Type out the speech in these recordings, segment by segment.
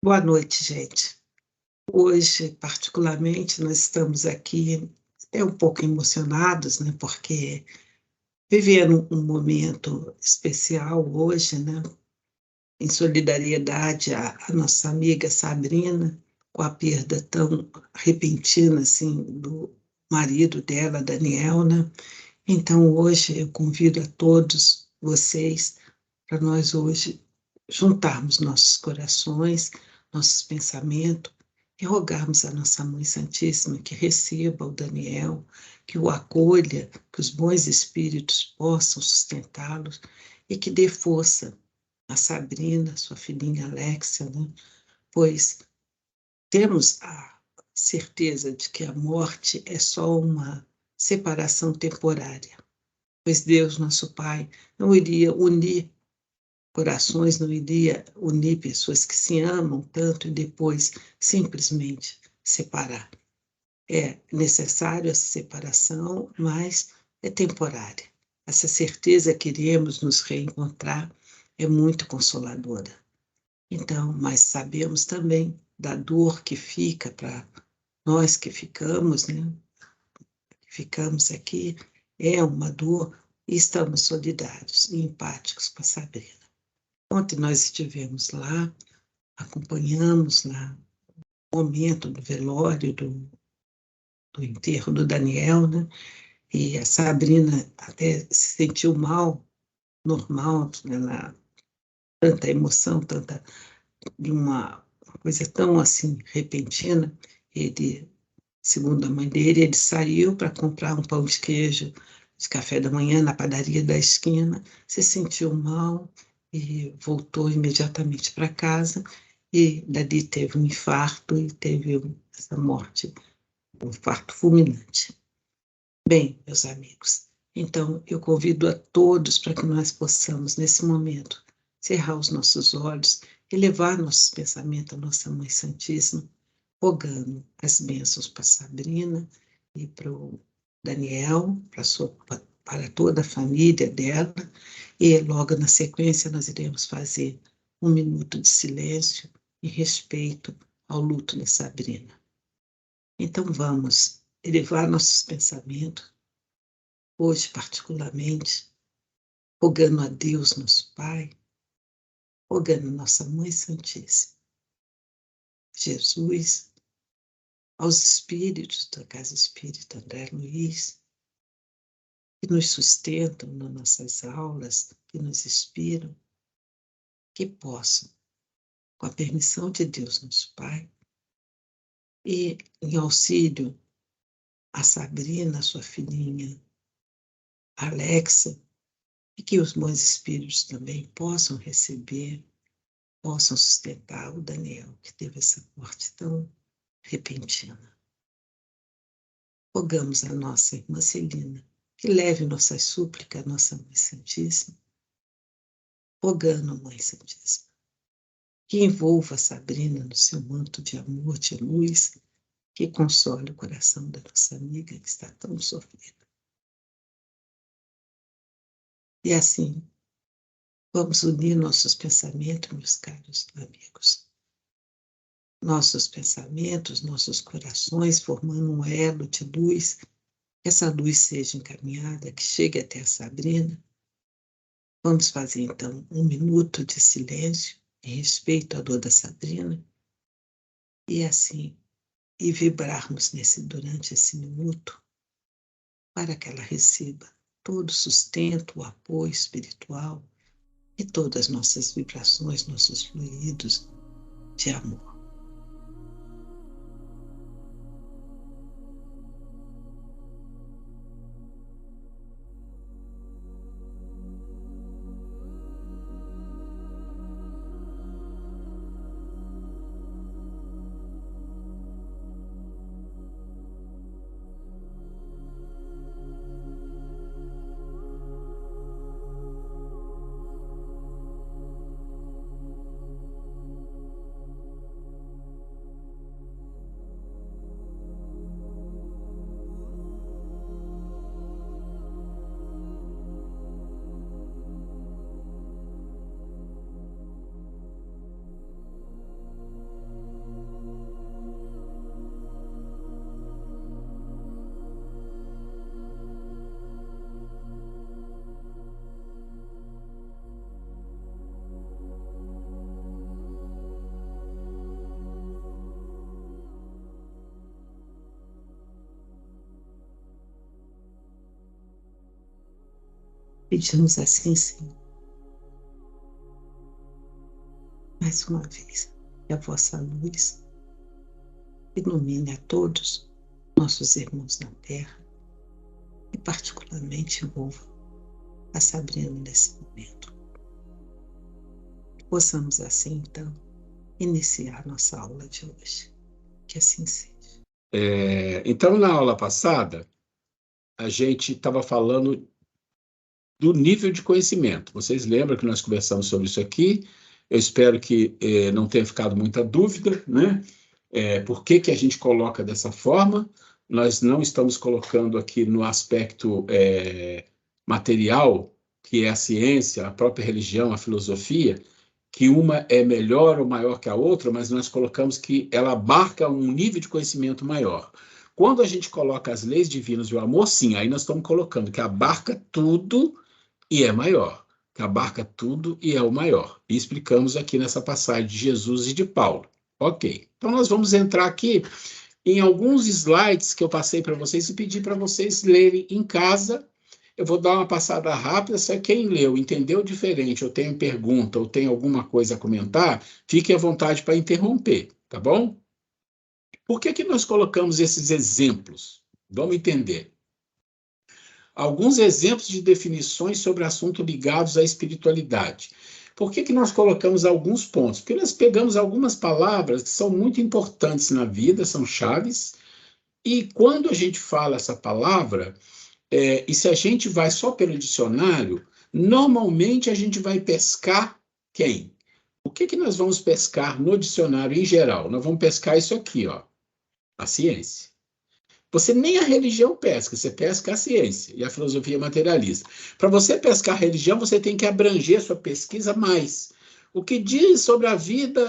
Boa noite, gente. Hoje, particularmente, nós estamos aqui até um pouco emocionados, né? Porque vivendo um momento especial hoje, né? Em solidariedade à nossa amiga Sabrina, com a perda tão repentina, assim, do marido dela, Daniel, né? Então, hoje, eu convido a todos vocês para nós hoje juntarmos nossos corações, nossos pensamentos e rogarmos à nossa Mãe Santíssima que receba o Daniel, que o acolha, que os bons espíritos possam sustentá-los e que dê força a Sabrina, sua filhinha Alexia, né? Pois temos a certeza de que a morte é só uma separação temporária, pois Deus, nosso Pai, não iria unir corações, não iria unir pessoas que se amam tanto e depois simplesmente separar. É necessário essa separação, mas é temporária. Essa certeza que iremos nos reencontrar é muito consoladora. Então, mas sabemos também da dor que fica para nós que ficamos, né? Ficamos aqui, é uma dor e estamos solidários e empáticos com a Sabrina. Ontem nós estivemos lá, acompanhamos lá o momento do velório, do enterro do Daniel, né? E a Sabrina até se sentiu mal, normal, né? Tanta emoção, tanta de uma coisa tão assim repentina. Ele, segundo a mãe dele, ele saiu para comprar um pão de queijo de café da manhã na padaria da esquina, se sentiu mal e voltou imediatamente para casa e dali teve um infarto e teve essa morte, um infarto fulminante. Bem, meus amigos, então eu convido a todos para que nós possamos, nesse momento, cerrar os nossos olhos e levar nossos pensamentos à nossa Mãe Santíssima, rogando as bênçãos para Sabrina e para o Daniel, para toda a família dela, e logo na sequência nós iremos fazer um minuto de silêncio e respeito ao luto da Sabrina. Então vamos elevar nossos pensamentos, hoje particularmente, rogando a Deus, nosso Pai, rogando a nossa Mãe Santíssima, Jesus, aos espíritos da Casa Espírita André Luiz, que nos sustentam nas nossas aulas, que nos inspiram, que possam, com a permissão de Deus, nosso Pai, e em auxílio a Sabrina, sua filhinha, Alexa, e que os bons espíritos também possam receber, possam sustentar o Daniel, que teve essa morte tão repentina. Rogamos a nossa irmã Celina que leve nossas súplicas à nossa Mãe Santíssima, rogando, Mãe Santíssima, que envolva a Sabrina no seu manto de amor, de luz, que console o coração da nossa amiga que está tão sofrida. E assim, vamos unir nossos pensamentos, meus caros amigos. Nossos pensamentos, nossos corações, formando um elo de luz, que essa luz seja encaminhada, que chegue até a Sabrina. Vamos fazer, então, um minuto de silêncio em respeito à dor da Sabrina e assim, e vibrarmos durante esse minuto para que ela receba todo o sustento, o apoio espiritual e todas as nossas vibrações, nossos fluidos de amor. Pedimos assim, Senhor, mais uma vez, que a vossa luz ilumine a todos nossos irmãos na terra e particularmente envolva a Sabrina nesse momento. Que possamos assim, então, iniciar nossa aula de hoje. Que assim seja. Então, na aula passada, a gente estava falando do nível de conhecimento. Vocês lembram que nós conversamos sobre isso aqui? Eu espero que não tenha ficado muita dúvida, né? Por que que a gente coloca dessa forma? Nós não estamos colocando aqui no aspecto material, que é a ciência, a própria religião, a filosofia, que uma é melhor ou maior que a outra, mas nós colocamos que ela abarca um nível de conhecimento maior. Quando a gente coloca as leis divinas e o amor, sim, aí nós estamos colocando que abarca tudo e é maior, que abarca tudo e é o maior. E explicamos aqui nessa passagem de Jesus e de Paulo. Ok, então nós vamos entrar aqui em alguns slides que eu passei para vocês e pedi para vocês lerem em casa. Eu vou dar uma passada rápida, se quem leu entendeu diferente, ou tem pergunta, ou tem alguma coisa a comentar, fique à vontade para interromper, tá bom? Por que que nós colocamos esses exemplos? Vamos entender. Alguns exemplos de definições sobre assuntos ligados à espiritualidade. Por que que nós colocamos alguns pontos? Porque nós pegamos algumas palavras que são muito importantes na vida, são chaves, e quando a gente fala essa palavra, e se a gente vai só pelo dicionário, normalmente a gente vai pescar quem? O que que nós vamos pescar no dicionário em geral? Nós vamos pescar isso aqui, ó, a ciência. Você nem a religião pesca, você pesca a ciência e a filosofia materialista. Para você pescar a religião, você tem que abranger sua pesquisa mais. O que diz sobre a vida,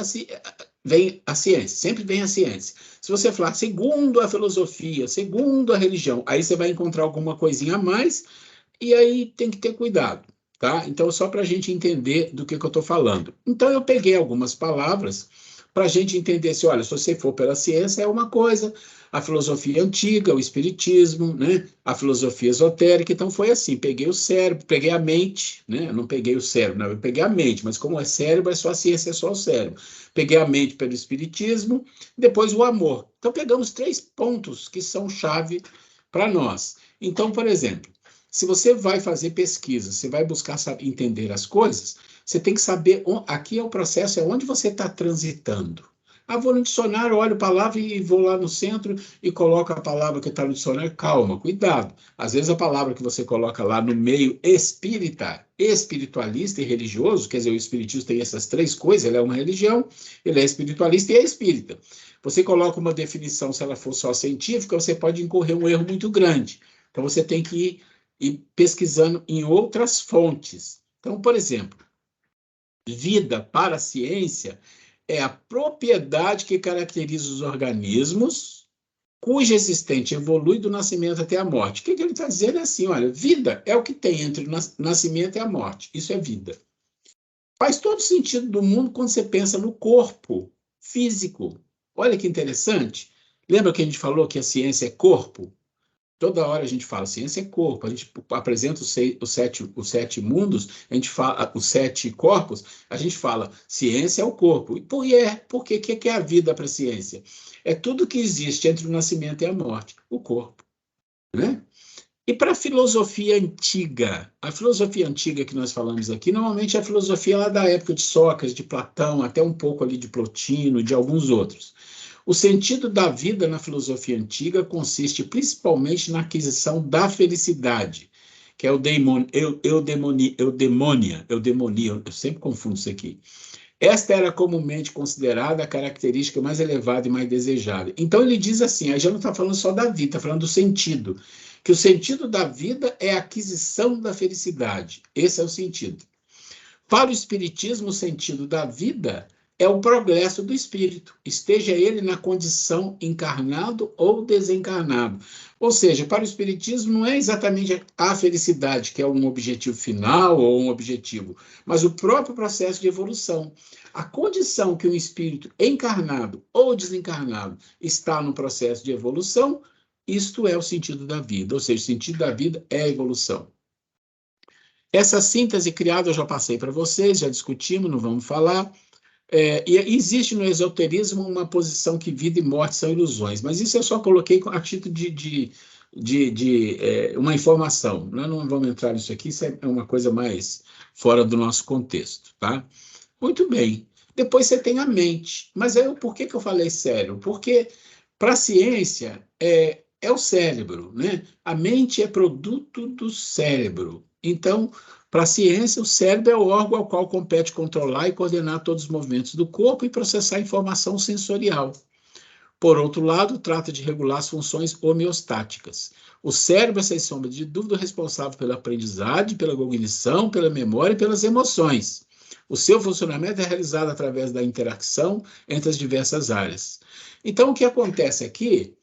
vem a ciência, sempre vem a ciência. Se você falar segundo a filosofia, segundo a religião, aí você vai encontrar alguma coisinha a mais, e aí tem que ter cuidado, tá? Então, só para a gente entender do que eu estou falando. Então, eu peguei algumas palavras para a gente entender se, olha, se você for pela ciência, é uma coisa, a filosofia antiga, o espiritismo, né? A filosofia esotérica, então foi assim, peguei o cérebro, peguei a mente, né? Eu não peguei o cérebro, não, eu peguei a mente, mas como é cérebro, é só a ciência, é só o cérebro. Peguei a mente pelo espiritismo, depois o amor. Então, pegamos 3 pontos que são chave para nós. Então, por exemplo, se você vai fazer pesquisa, você vai buscar entender as coisas, você tem que saber, aqui é o processo, é onde você está transitando. Ah, vou no dicionário, olho a palavra e vou lá no centro e coloco a palavra que está no dicionário. Calma, cuidado. Às vezes a palavra que você coloca lá no meio espírita, espiritualista e religioso, quer dizer, o espiritismo tem essas 3 coisas, ele é uma religião, ele é espiritualista e é espírita. Você coloca uma definição, se ela for só científica, você pode incorrer um erro muito grande. Então você tem que ir e pesquisando em outras fontes. Então, por exemplo, vida para a ciência é a propriedade que caracteriza os organismos cuja existência evolui do nascimento até a morte. O que ele está dizendo é assim, olha, vida é o que tem entre o nascimento e a morte. Isso é vida. Faz todo sentido do mundo quando você pensa no corpo físico. Olha que interessante. Lembra que a gente falou que a ciência é corpo? Toda hora a gente fala, ciência é corpo, a gente apresenta os 7 mundos, a gente fala os 7 corpos, a gente fala, ciência é o corpo. E por que é a vida para a ciência? É tudo que existe entre o nascimento e a morte, o corpo, né? E para a filosofia antiga que nós falamos aqui, normalmente é a filosofia lá da época de Sócrates, de Platão, até um pouco ali de Plotino, de alguns outros. O sentido da vida na filosofia antiga consiste principalmente na aquisição da felicidade, que é eudemonia, eu sempre confundo isso aqui. Esta era comumente considerada a característica mais elevada e mais desejada. Então ele diz assim, aí já não está falando só da vida, está falando do sentido, que o sentido da vida é a aquisição da felicidade. Esse é o sentido. Para o Espiritismo, o sentido da vida é o progresso do espírito, esteja ele na condição encarnado ou desencarnado. Ou seja, para o Espiritismo não é exatamente a felicidade, que é um objetivo final ou um objetivo, mas o próprio processo de evolução. A condição que um espírito encarnado ou desencarnado está no processo de evolução, isto é o sentido da vida, ou seja, o sentido da vida é a evolução. Essa síntese criada eu já passei para vocês, já discutimos, não vamos falar. E existe no esoterismo uma posição que vida e morte são ilusões, mas isso eu só coloquei a título de uma informação. Nós não vamos entrar nisso aqui, isso é uma coisa mais fora do nosso contexto, tá? Muito bem. Depois você tem a mente. Mas aí, por que eu falei cérebro? Porque para a ciência é o cérebro, né? A mente é produto do cérebro. Então, para a ciência, o cérebro é o órgão ao qual compete controlar e coordenar todos os movimentos do corpo e processar informação sensorial. Por outro lado, trata de regular as funções homeostáticas. O cérebro é, sem sombra de dúvida, responsável pela aprendizagem, pela cognição, pela memória e pelas emoções. O seu funcionamento é realizado através da interação entre as diversas áreas. Então, o que acontece aqui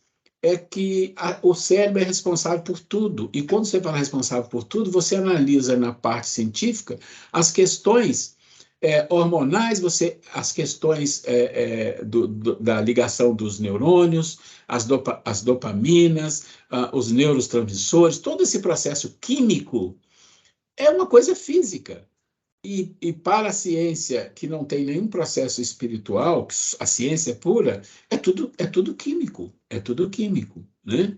é que o cérebro é responsável por tudo. E quando você fala responsável por tudo, você analisa na parte científica as questões hormonais, as questões da ligação dos neurônios, as dopaminas, os neurotransmissores, todo esse processo químico é uma coisa física. E para a ciência que não tem nenhum processo espiritual, a ciência pura, é tudo químico, né?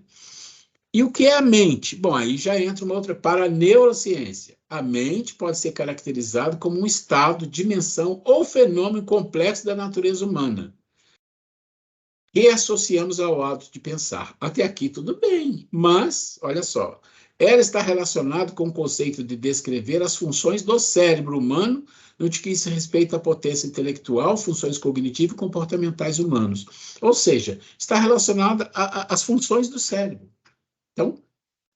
E o que é a mente? Bom, aí já entra uma outra, para a neurociência. A mente pode ser caracterizada como um estado, dimensão ou fenômeno complexo da natureza humana, que associamos ao ato de pensar. Até aqui tudo bem, mas, olha só, ela está relacionada com o conceito de descrever as funções do cérebro humano no que diz respeito à potência intelectual, funções cognitivas e comportamentais humanos. Ou seja, está relacionada às funções do cérebro. Então,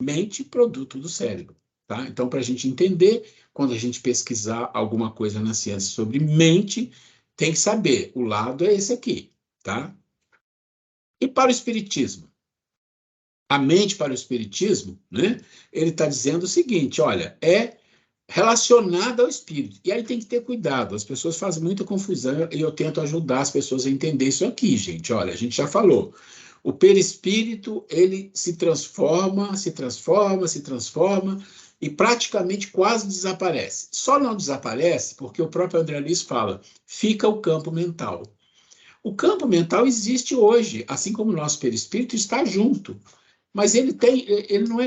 mente, produto do cérebro. Tá? Então, para a gente entender, quando a gente pesquisar alguma coisa na ciência sobre mente, tem que saber, o lado é esse aqui, tá? E para o espiritismo? A mente para o espiritismo, né? Ele está dizendo o seguinte, olha, é relacionada ao espírito. E aí tem que ter cuidado, as pessoas fazem muita confusão e eu tento ajudar as pessoas a entender isso aqui, gente. Olha, a gente já falou, o perispírito, ele se transforma e praticamente quase desaparece. Só não desaparece porque o próprio André Luiz fala, fica o campo mental. O campo mental existe hoje, assim como o nosso perispírito está junto. Mas ele não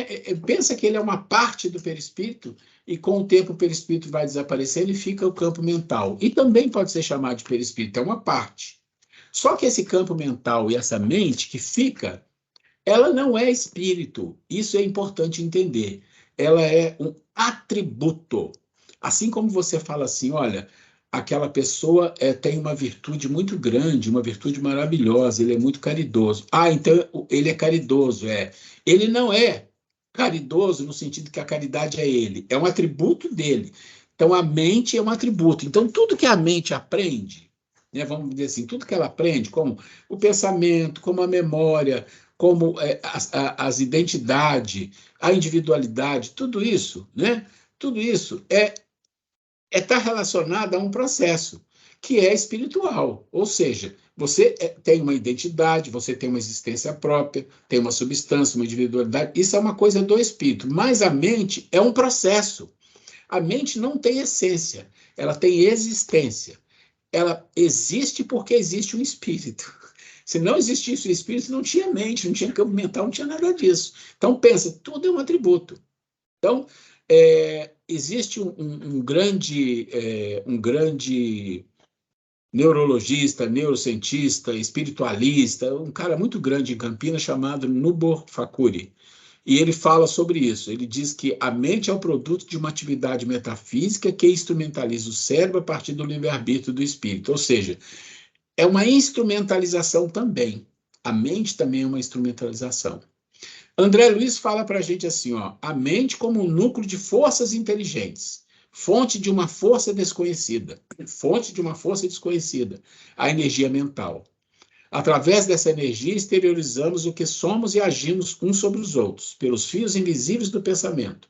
pensa que ele é uma parte do perispírito e com o tempo o perispírito vai desaparecer, ele fica o campo mental. E também pode ser chamado de perispírito, é uma parte. Só que esse campo mental e essa mente que fica, ela não é espírito. Isso é importante entender. Ela é um atributo. Assim como você fala assim, olha, aquela pessoa tem uma virtude muito grande, uma virtude maravilhosa, ele é muito caridoso. Ah, então ele é caridoso, é. Ele não é caridoso no sentido que a caridade é ele, é um atributo dele. Então a mente é um atributo. Então tudo que a mente aprende, né, vamos dizer assim, tudo que ela aprende, como o pensamento, como a memória, como as identidades, a individualidade, tudo isso, né? Tudo isso está relacionado a um processo que é espiritual, ou seja, você tem uma identidade, você tem uma existência própria, tem uma substância, uma individualidade, isso é uma coisa do espírito, mas a mente é um processo. A mente não tem essência, ela tem existência. Ela existe porque existe um espírito. Se não existisse o espírito, não tinha mente, não tinha campo mental, não tinha nada disso. Então, pensa, tudo é um atributo. Então, existe um grande neurologista, neurocientista, espiritualista, um cara muito grande em Campinas chamado Nubor Fakuri. E ele fala sobre isso. Ele diz que a mente é o produto de uma atividade metafísica que instrumentaliza o cérebro a partir do livre-arbítrio do espírito. Ou seja, é uma instrumentalização também. A mente também é uma instrumentalização. André Luiz fala para a gente assim, ó, a mente como um núcleo de forças inteligentes, fonte de uma força desconhecida, a energia mental. Através dessa energia, exteriorizamos o que somos e agimos uns sobre os outros, pelos fios invisíveis do pensamento.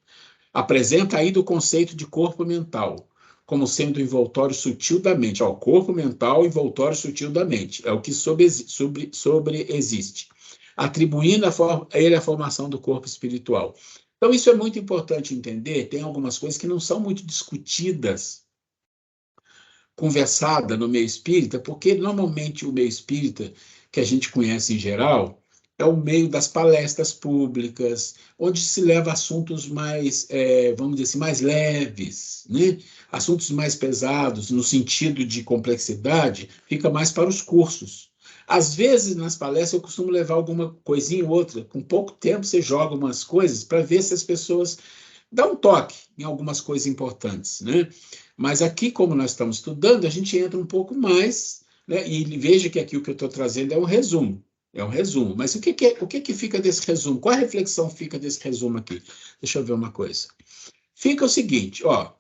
Apresenta aí do conceito de corpo mental, como sendo o envoltório sutil da mente. Ó, corpo mental, envoltório sutil da mente, é o que sobreexiste, atribuindo a ele a formação do corpo espiritual. Então, isso é muito importante entender. Tem algumas coisas que não são muito discutidas, conversada no meio espírita, porque normalmente o meio espírita que a gente conhece em geral é o meio das palestras públicas, onde se leva assuntos mais, vamos dizer assim, mais leves, né? Assuntos mais pesados, no sentido de complexidade, fica mais para os cursos. Às vezes, nas palestras, eu costumo levar alguma coisinha ou outra. Com pouco tempo, você joga umas coisas para ver se as pessoas dão um toque em algumas coisas importantes, né? Mas aqui, como nós estamos estudando, a gente entra um pouco mais, né? E veja que aqui o que eu estou trazendo é um resumo. É um resumo. Mas o que fica desse resumo? Qual a reflexão fica desse resumo aqui? Deixa eu ver uma coisa. Fica o seguinte, ó.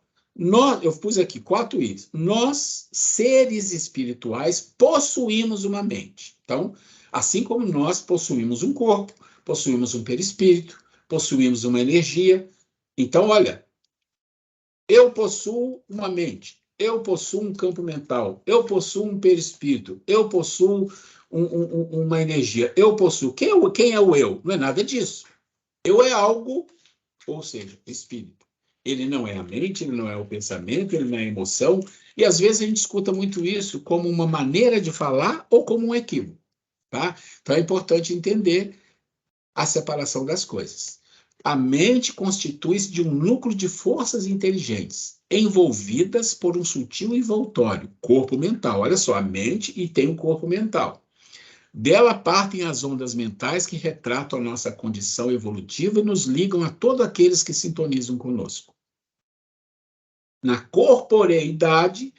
Eu pus aqui 4 itens. Nós, seres espirituais, possuímos uma mente. Então, assim como nós possuímos um corpo, possuímos um perispírito, possuímos uma energia. Então, olha, eu possuo uma mente, eu possuo um campo mental, eu possuo um perispírito, eu possuo uma energia, eu possuo. Quem é o eu? Não é nada disso. Eu é algo, ou seja, espírito. Ele não é a mente, ele não é o pensamento, ele não é a emoção, e às vezes a gente escuta muito isso como uma maneira de falar ou como um equívoco, tá? Então é importante entender a separação das coisas. A mente constitui-se de um núcleo de forças inteligentes, envolvidas por um sutil envoltório, corpo mental. Olha só, a mente e tem um corpo mental. Dela partem as ondas mentais que retratam a nossa condição evolutiva e nos ligam a todos aqueles que sintonizam conosco. Na corporeidade,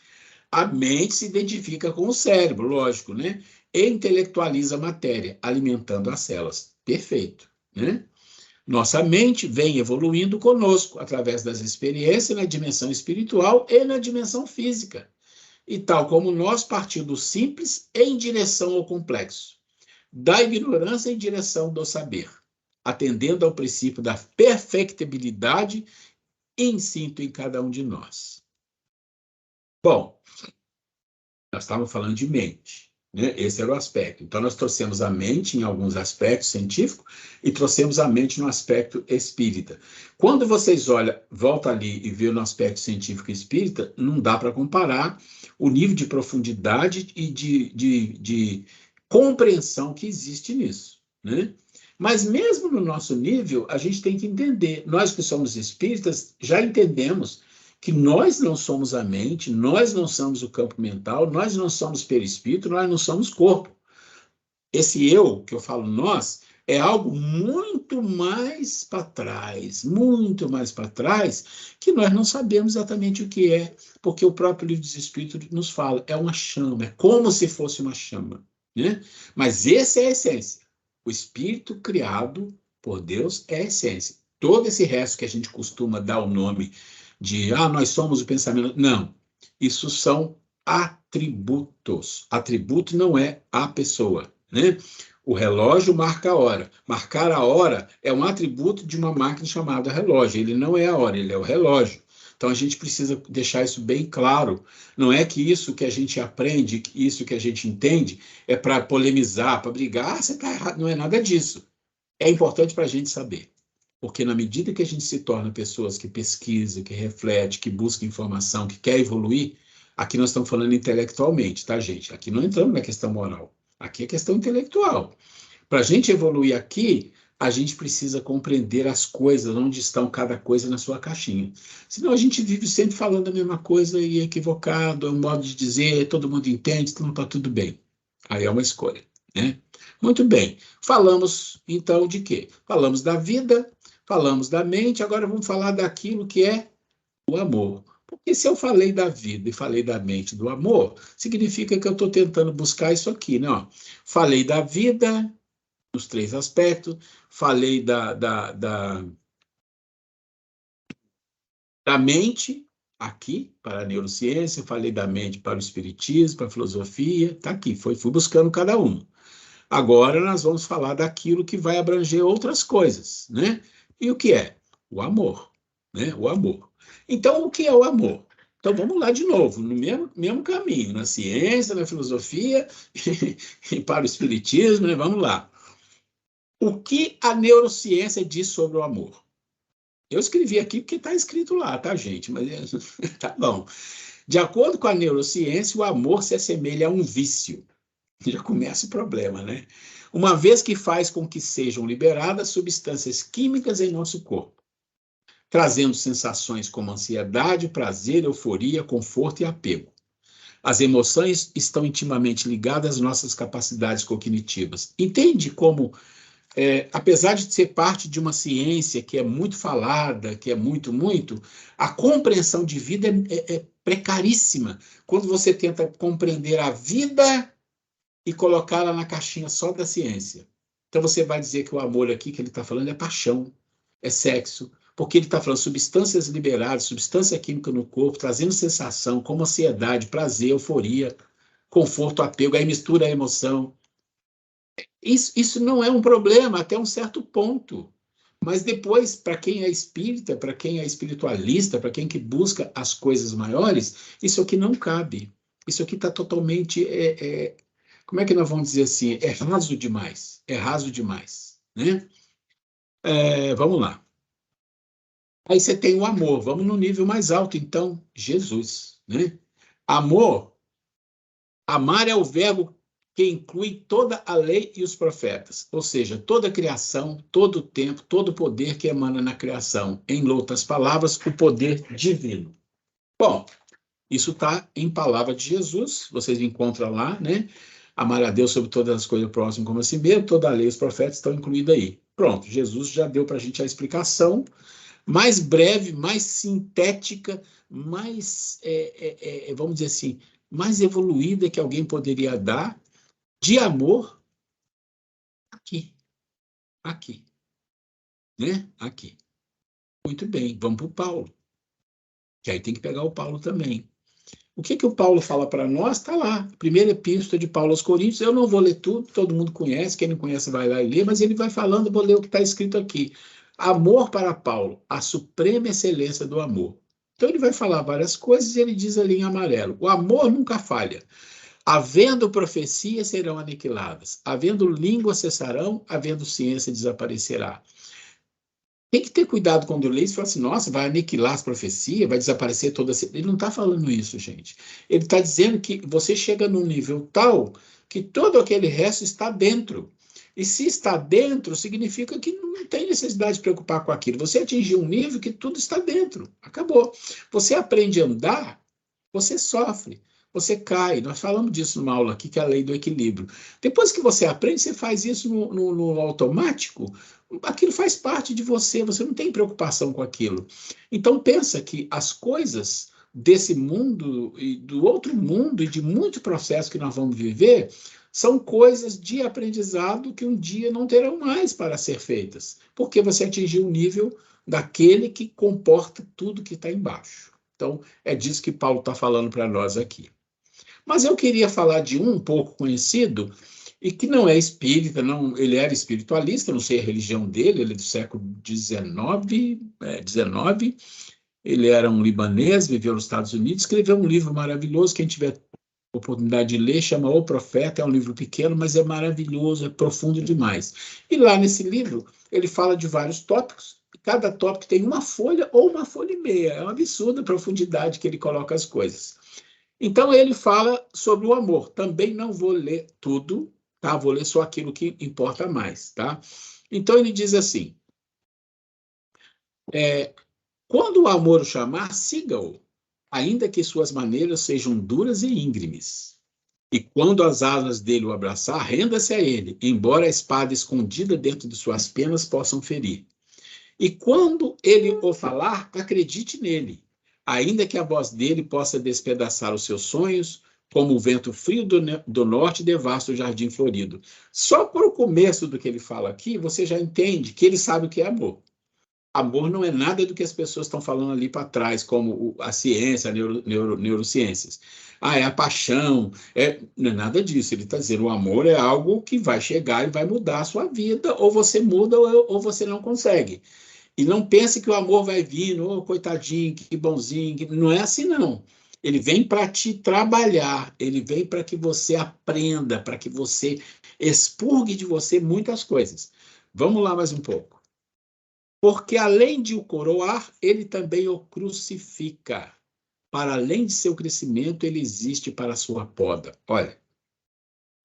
a mente se identifica com o cérebro, lógico, né? E intelectualiza a matéria, alimentando as células. Perfeito, né? Nossa mente vem evoluindo conosco através das experiências na dimensão espiritual e na dimensão física. E tal como nós, partiu do simples em direção ao complexo, da ignorância em direção do saber, atendendo ao princípio da perfectibilidade instinto em cada um de nós. Bom, nós estávamos falando de mente, né? Esse era o aspecto. Então, nós trouxemos a mente em alguns aspectos científicos e trouxemos a mente no aspecto espírita. Quando vocês olham, volta ali e vê no aspecto científico espírita, não dá para comparar o nível de profundidade e de compreensão que existe nisso, né? Mas mesmo no nosso nível, a gente tem que entender. Nós que somos espíritas já entendemos que nós não somos a mente, nós não somos o campo mental, nós não somos perispírito, nós não somos corpo. Esse eu, que eu falo nós, é algo muito mais para trás, muito mais para trás, que nós não sabemos exatamente o que é, porque o próprio livro dos Espíritos nos fala, é uma chama, é como se fosse uma chama, né? Mas essa é a essência. O Espírito criado por Deus é a essência. Todo esse resto que a gente costuma dar o nome de, nós somos o pensamento. Não, isso são atributos. Atributo não é a pessoa, né? O relógio marca a hora. Marcar a hora é um atributo de uma máquina chamada relógio. Ele não é a hora, ele é o relógio. Então a gente precisa deixar isso bem claro. Não é que isso que a gente aprende, isso que a gente entende, é para polemizar, para brigar. Você está errado. Não é nada disso. É importante para a gente saber. Porque na medida que a gente se torna pessoas que pesquisam, que refletem, que buscam informação, que quer evoluir, aqui nós estamos falando intelectualmente, tá, gente? Aqui não entramos na questão moral. Aqui é questão intelectual. Para a gente evoluir aqui, a gente precisa compreender as coisas, onde estão cada coisa na sua caixinha. Senão a gente vive sempre falando a mesma coisa e é equivocado, é um modo de dizer, todo mundo entende, então está tudo bem. Aí é uma escolha, né? Muito bem. Falamos, então, de quê? Falamos da vida, falamos da mente, agora vamos falar daquilo que é o amor. Porque se eu falei da vida e falei da mente do amor, significa que eu estou tentando buscar isso aqui, né? Ó, falei da vida, nos 3 aspectos, falei da mente, aqui, para a neurociência, falei da mente para o espiritismo, para a filosofia, está aqui, fui buscando cada um. Agora nós vamos falar daquilo que vai abranger outras coisas, né? E o que é? O amor, né? O amor. Então, o que é o amor? Então, vamos lá de novo, no mesmo caminho, na ciência, na filosofia e para o espiritismo, né? Vamos lá. O que a neurociência diz sobre o amor? Eu escrevi aqui porque está escrito lá, tá, gente? Mas tá bom. De acordo com a neurociência, o amor se assemelha a um vício. Já começa o problema, né? Uma vez que faz com que sejam liberadas substâncias químicas em nosso corpo, trazendo sensações como ansiedade, prazer, euforia, conforto e apego. As emoções estão intimamente ligadas às nossas capacidades cognitivas. Entende como, apesar de ser parte de uma ciência que é muito falada, que é muito, a compreensão de vida é precaríssima quando você tenta compreender a vida e colocá-la na caixinha só da ciência. Então você vai dizer que o amor aqui que ele está falando é paixão, é sexo, porque ele está falando substâncias liberadas, substância química no corpo, trazendo sensação como ansiedade, prazer, euforia, conforto, apego, aí mistura a emoção. Isso não é um problema até um certo ponto. Mas depois, para quem é espírita, para quem é espiritualista, para quem que busca as coisas maiores, isso aqui não cabe. Isso aqui está totalmente como é que nós vamos dizer assim? É raso demais. É raso demais, né? Vamos lá. Aí você tem o amor. Vamos no nível mais alto, então, Jesus, né? Amor, amar é o verbo que inclui toda a lei e os profetas, ou seja, toda a criação, todo o tempo, todo o poder que emana na criação. Em outras palavras, o poder divino. Bom, isso está em palavra de Jesus, vocês encontram lá, né? Amar a Deus sobre todas as coisas próximas como a si mesmo, toda a lei e os profetas estão incluídos aí. Pronto, Jesus já deu para a gente a explicação mais breve, mais sintética, mais, vamos dizer assim, mais evoluída que alguém poderia dar de amor aqui, aqui, né? Aqui. Muito bem, vamos para o Paulo, que aí tem que pegar o Paulo também. O que o Paulo fala para nós? Está lá, primeira epístola de Paulo aos Coríntios. Eu não vou ler tudo, todo mundo conhece, quem não conhece vai lá e lê, mas ele vai falando, eu vou ler o que está escrito aqui. Amor para Paulo, a suprema excelência do amor. Então ele vai falar várias coisas e ele diz ali em amarelo: o amor nunca falha. Havendo profecia, serão aniquiladas. Havendo língua, cessarão. Havendo ciência, desaparecerá. Tem que ter cuidado quando lê e fala assim, nossa, vai aniquilar as profecias, vai desaparecer toda... Ele não está falando isso, gente. Ele está dizendo que você chega num nível tal que todo aquele resto está dentro. E se está dentro, significa que não tem necessidade de preocupar com aquilo. Você atingiu um nível que tudo está dentro. Acabou. Você aprende a andar, você sofre, você cai. Nós falamos disso numa aula aqui, que é a lei do equilíbrio. Depois que você aprende, você faz isso no automático, aquilo faz parte de você, você não tem preocupação com aquilo. Então pensa que as coisas desse mundo e do outro mundo e de muito processo que nós vamos viver são coisas de aprendizado que um dia não terão mais para ser feitas, porque você atingiu o nível daquele que comporta tudo que está embaixo. Então, é disso que Paulo está falando para nós aqui. Mas eu queria falar de um pouco conhecido, e que não é espírita, não, ele era espiritualista, não sei a religião dele, ele é do século XIX, ele era um libanês, viveu nos Estados Unidos, escreveu um livro maravilhoso, quem tiver oportunidade de ler, chama O Profeta, é um livro pequeno, mas é maravilhoso, é profundo demais. E lá nesse livro, ele fala de vários tópicos, cada tópico tem uma folha ou uma folha e meia, é uma absurda a profundidade que ele coloca as coisas. Então ele fala sobre o amor, também não vou ler tudo, tá? Vou ler só aquilo que importa mais, tá? Então ele diz assim, quando o amor o chamar, siga-o, ainda que suas maneiras sejam duras e íngremes. E quando as asas dele o abraçar, renda-se a ele, embora a espada escondida dentro de suas penas possam ferir. E quando ele o falar, acredite nele, ainda que a voz dele possa despedaçar os seus sonhos, como o vento frio do norte devasta o jardim florido. Só por o começo do que ele fala aqui, você já entende que ele sabe o que é amor. Amor não é nada do que as pessoas estão falando ali para trás, como a ciência, a neurociências. É a paixão, não é nada disso. Ele está dizendo, o amor é algo que vai chegar e vai mudar a sua vida, ou você muda ou você não consegue. E não pense que o amor vai vir, coitadinho, que bonzinho. Não é assim, não. Ele vem para te trabalhar, ele vem para que você aprenda, para que você expurgue de você muitas coisas. Vamos lá mais um pouco. Porque além de o coroar, ele também o crucifica. Para além de seu crescimento, ele existe para a sua poda. Olha,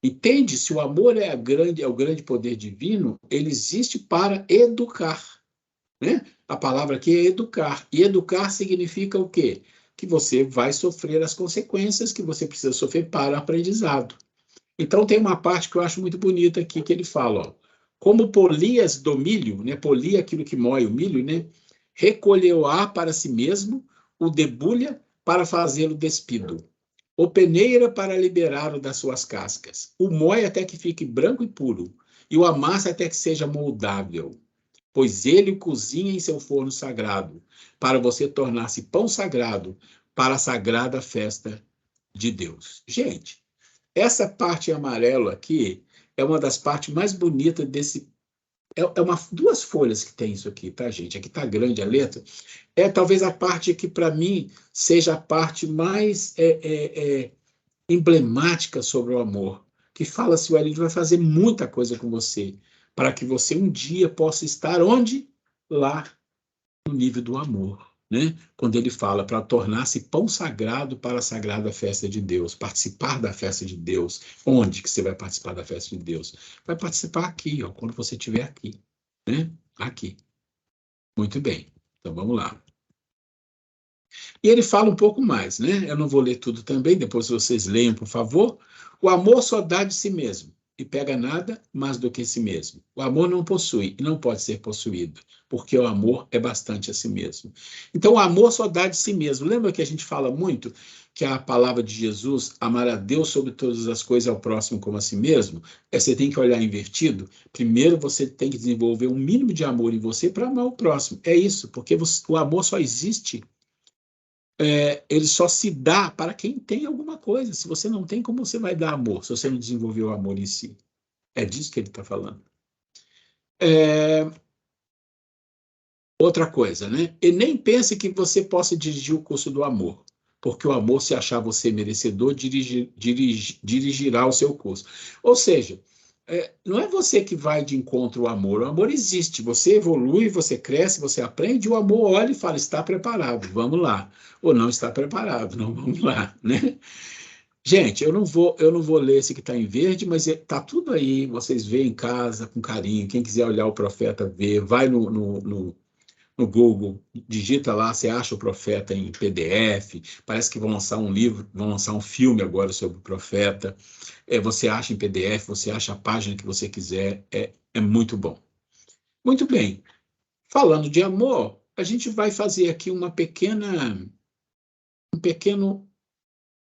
entende? Se o amor é o grande poder divino, ele existe para educar, né? A palavra aqui é educar. E educar significa o quê? Que você vai sofrer as consequências que você precisa sofrer para o aprendizado. Então, tem uma parte que eu acho muito bonita aqui, que ele fala, ó, como polias do milho, né? Polia aquilo que moe o milho, né? Recolheu-a para si mesmo, o debulha para fazê-lo despido. O peneira para liberá-lo das suas cascas. O moe até que fique branco e puro, e o amassa até que seja moldável. Pois ele o cozinha em seu forno sagrado, para você tornar-se pão sagrado para a sagrada festa de Deus. Gente, essa parte amarela aqui é uma das partes mais bonitas desse. Duas folhas que tem isso aqui, tá, gente? Aqui tá grande a letra. É talvez a parte que, para mim, seja a parte mais emblemática sobre o amor. Que fala assim: ele vai fazer muita coisa com você, para que você um dia possa estar onde? Lá no nível do amor, né? Quando ele fala para tornar-se pão sagrado para a sagrada festa de Deus, participar da festa de Deus. Onde que você vai participar da festa de Deus? Vai participar aqui, ó, quando você estiver aqui, né? Aqui. Muito bem. Então vamos lá. E ele fala um pouco mais, né? Eu não vou ler tudo também, depois vocês leiam, por favor. O amor só dá de si mesmo e pega nada mais do que si mesmo. O amor não possui e não pode ser possuído, porque o amor é bastante a si mesmo. Então, o amor só dá de si mesmo. Lembra que a gente fala muito que a palavra de Jesus, amar a Deus sobre todas as coisas, ao próximo como a si mesmo? Você tem que olhar invertido. Primeiro, você tem que desenvolver um mínimo de amor em você para amar o próximo. É isso, porque o amor só existe, ele só se dá para quem tem alguma coisa. Se você não tem, como você vai dar amor, se você não desenvolveu o amor em si? É disso que ele está falando. Outra coisa, né? E nem pense que você possa dirigir o curso do amor, porque o amor, se achar você merecedor, dirigirá o seu curso. Ou seja, não é você que vai de encontro ao amor. O amor existe. Você evolui, você cresce, você aprende. O amor olha e fala: está preparado, vamos lá. Ou não está preparado, não vamos lá, né? Gente, eu não vou ler esse que está em verde, mas está tudo aí. Vocês veem em casa com carinho. Quem quiser olhar o profeta, vê. Vai no Google, digita lá, você acha o profeta em PDF. Parece que vão lançar um livro, vão lançar um filme agora sobre o profeta. Você acha em PDF, você acha a página que você quiser. É muito bom. Muito bem. Falando de amor, a gente vai fazer aqui um pequeno,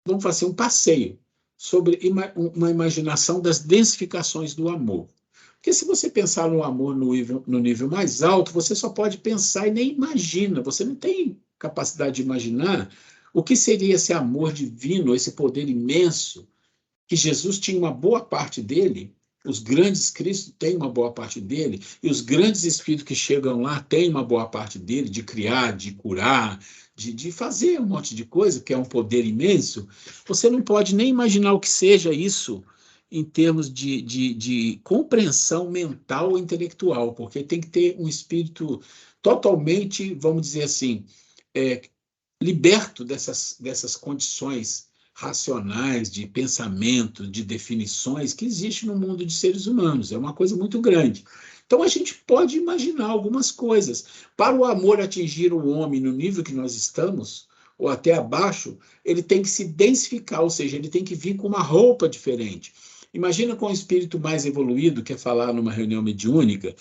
vamos fazer um passeio sobre uma imaginação das densificações do amor. Porque se você pensar no amor no nível mais alto, você só pode pensar e nem imagina. Você não tem capacidade de imaginar o que seria esse amor divino, esse poder imenso, que Jesus tinha uma boa parte dele, os grandes Cristos têm uma boa parte dele, e os grandes espíritos que chegam lá têm uma boa parte dele, de criar, de curar, de fazer um monte de coisa, que é um poder imenso. Você não pode nem imaginar o que seja isso em termos de compreensão mental ou intelectual, porque tem que ter um espírito totalmente, vamos dizer assim, é, liberto dessas condições racionais, de pensamento, de definições que existe no mundo de seres humanos. É uma coisa muito grande. Então, a gente pode imaginar algumas coisas. Para o amor atingir o homem no nível que nós estamos, ou até abaixo, ele tem que se densificar, ou seja, ele tem que vir com uma roupa diferente. Imagina com um espírito mais evoluído, que é falar numa reunião mediúnica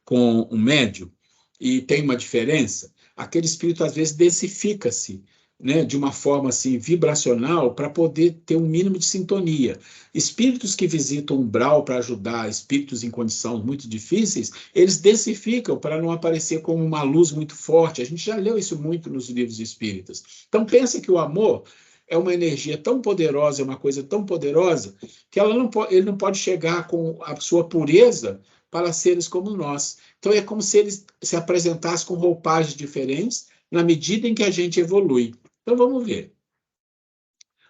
com um médium, e tem uma diferença. Aquele espírito, às vezes, densifica-se, né, de uma forma assim vibracional para poder ter um mínimo de sintonia. Espíritos que visitam o umbral para ajudar espíritos em condições muito difíceis, eles densificam para não aparecer como uma luz muito forte. A gente já leu isso muito nos livros espíritas. Então pensa que o amor é uma energia tão poderosa, é uma coisa tão poderosa, que ele não pode chegar com a sua pureza para seres como nós. Então é como se eles se apresentassem com roupagens diferentes na medida em que a gente evolui. Então vamos ver.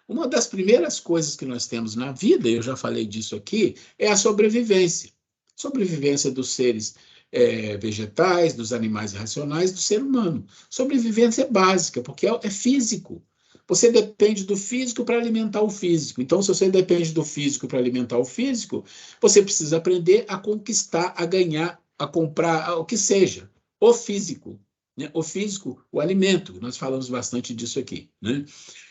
Uma das primeiras coisas que nós temos na vida, eu já falei disso aqui, é a sobrevivência. Sobrevivência dos seres vegetais, dos animais racionais, do ser humano. Sobrevivência é básica, porque é físico. Você depende do físico para alimentar o físico. Então, se você depende do físico para alimentar o físico, você precisa aprender a conquistar, a ganhar, a comprar, o que seja, o físico. Né? O físico, o alimento. Nós falamos bastante disso aqui. Né?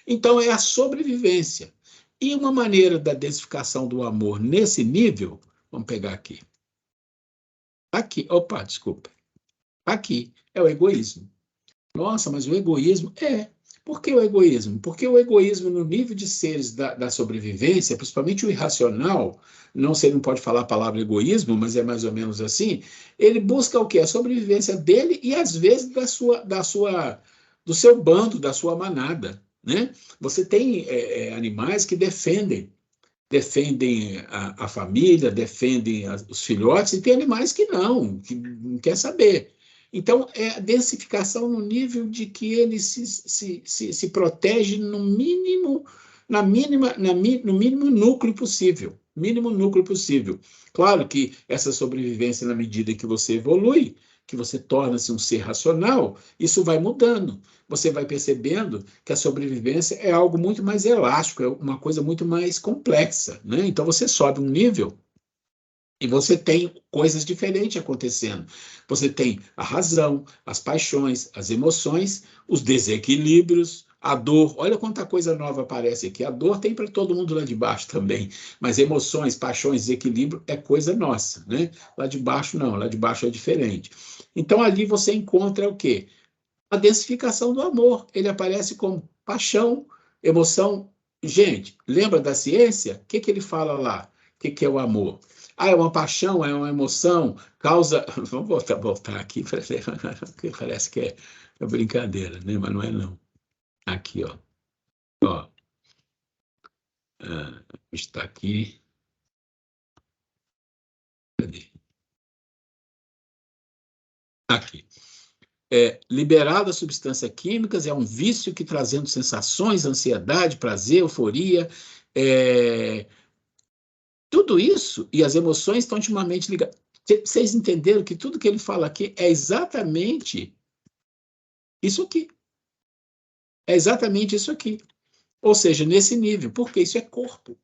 Então, é a sobrevivência. E uma maneira da densificação do amor nesse nível, vamos pegar aqui. Aqui, opa, desculpa. Aqui é o egoísmo. Nossa, mas o egoísmo é. Por que o egoísmo? Porque o egoísmo, no nível de seres da sobrevivência, principalmente o irracional, você não pode falar a palavra egoísmo, mas é mais ou menos assim, ele busca o quê? A sobrevivência dele e, às vezes, do seu bando, da sua manada. Né? Você tem animais que defendem a família, defendem os filhotes, e tem animais que não quer saber. Então, é a densificação no nível de que ele se protege no mínimo, no mínimo núcleo possível. Mínimo núcleo possível. Claro que essa sobrevivência, na medida que você evolui, que você torna-se um ser racional, isso vai mudando. Você vai percebendo que a sobrevivência é algo muito mais elástico, é uma coisa muito mais complexa. Né? Então, você sobe um nível e você tem coisas diferentes acontecendo. Você tem a razão, as paixões, as emoções, os desequilíbrios, a dor. Olha quanta coisa nova aparece aqui. A dor tem para todo mundo lá de baixo também. Mas emoções, paixões, desequilíbrio é coisa nossa. Né? Lá de baixo não, lá de baixo é diferente. Então ali você encontra o quê? A densificação do amor. Ele aparece como paixão, emoção. Gente, lembra da ciência? O que ele fala lá? O que é o amor? Ah, é uma paixão, é uma emoção, causa. Vamos voltar aqui, parece que é brincadeira, né? Mas não é, não. Aqui, ó. Ó. Está aqui. Cadê? Aqui. Liberada substâncias químicas, é um vício que trazendo sensações, ansiedade, prazer, euforia, tudo isso, e as emoções estão intimamente ligadas. Vocês entenderam que tudo que ele fala aqui é exatamente isso aqui. É exatamente isso aqui. Ou seja, nesse nível, porque isso é corpo.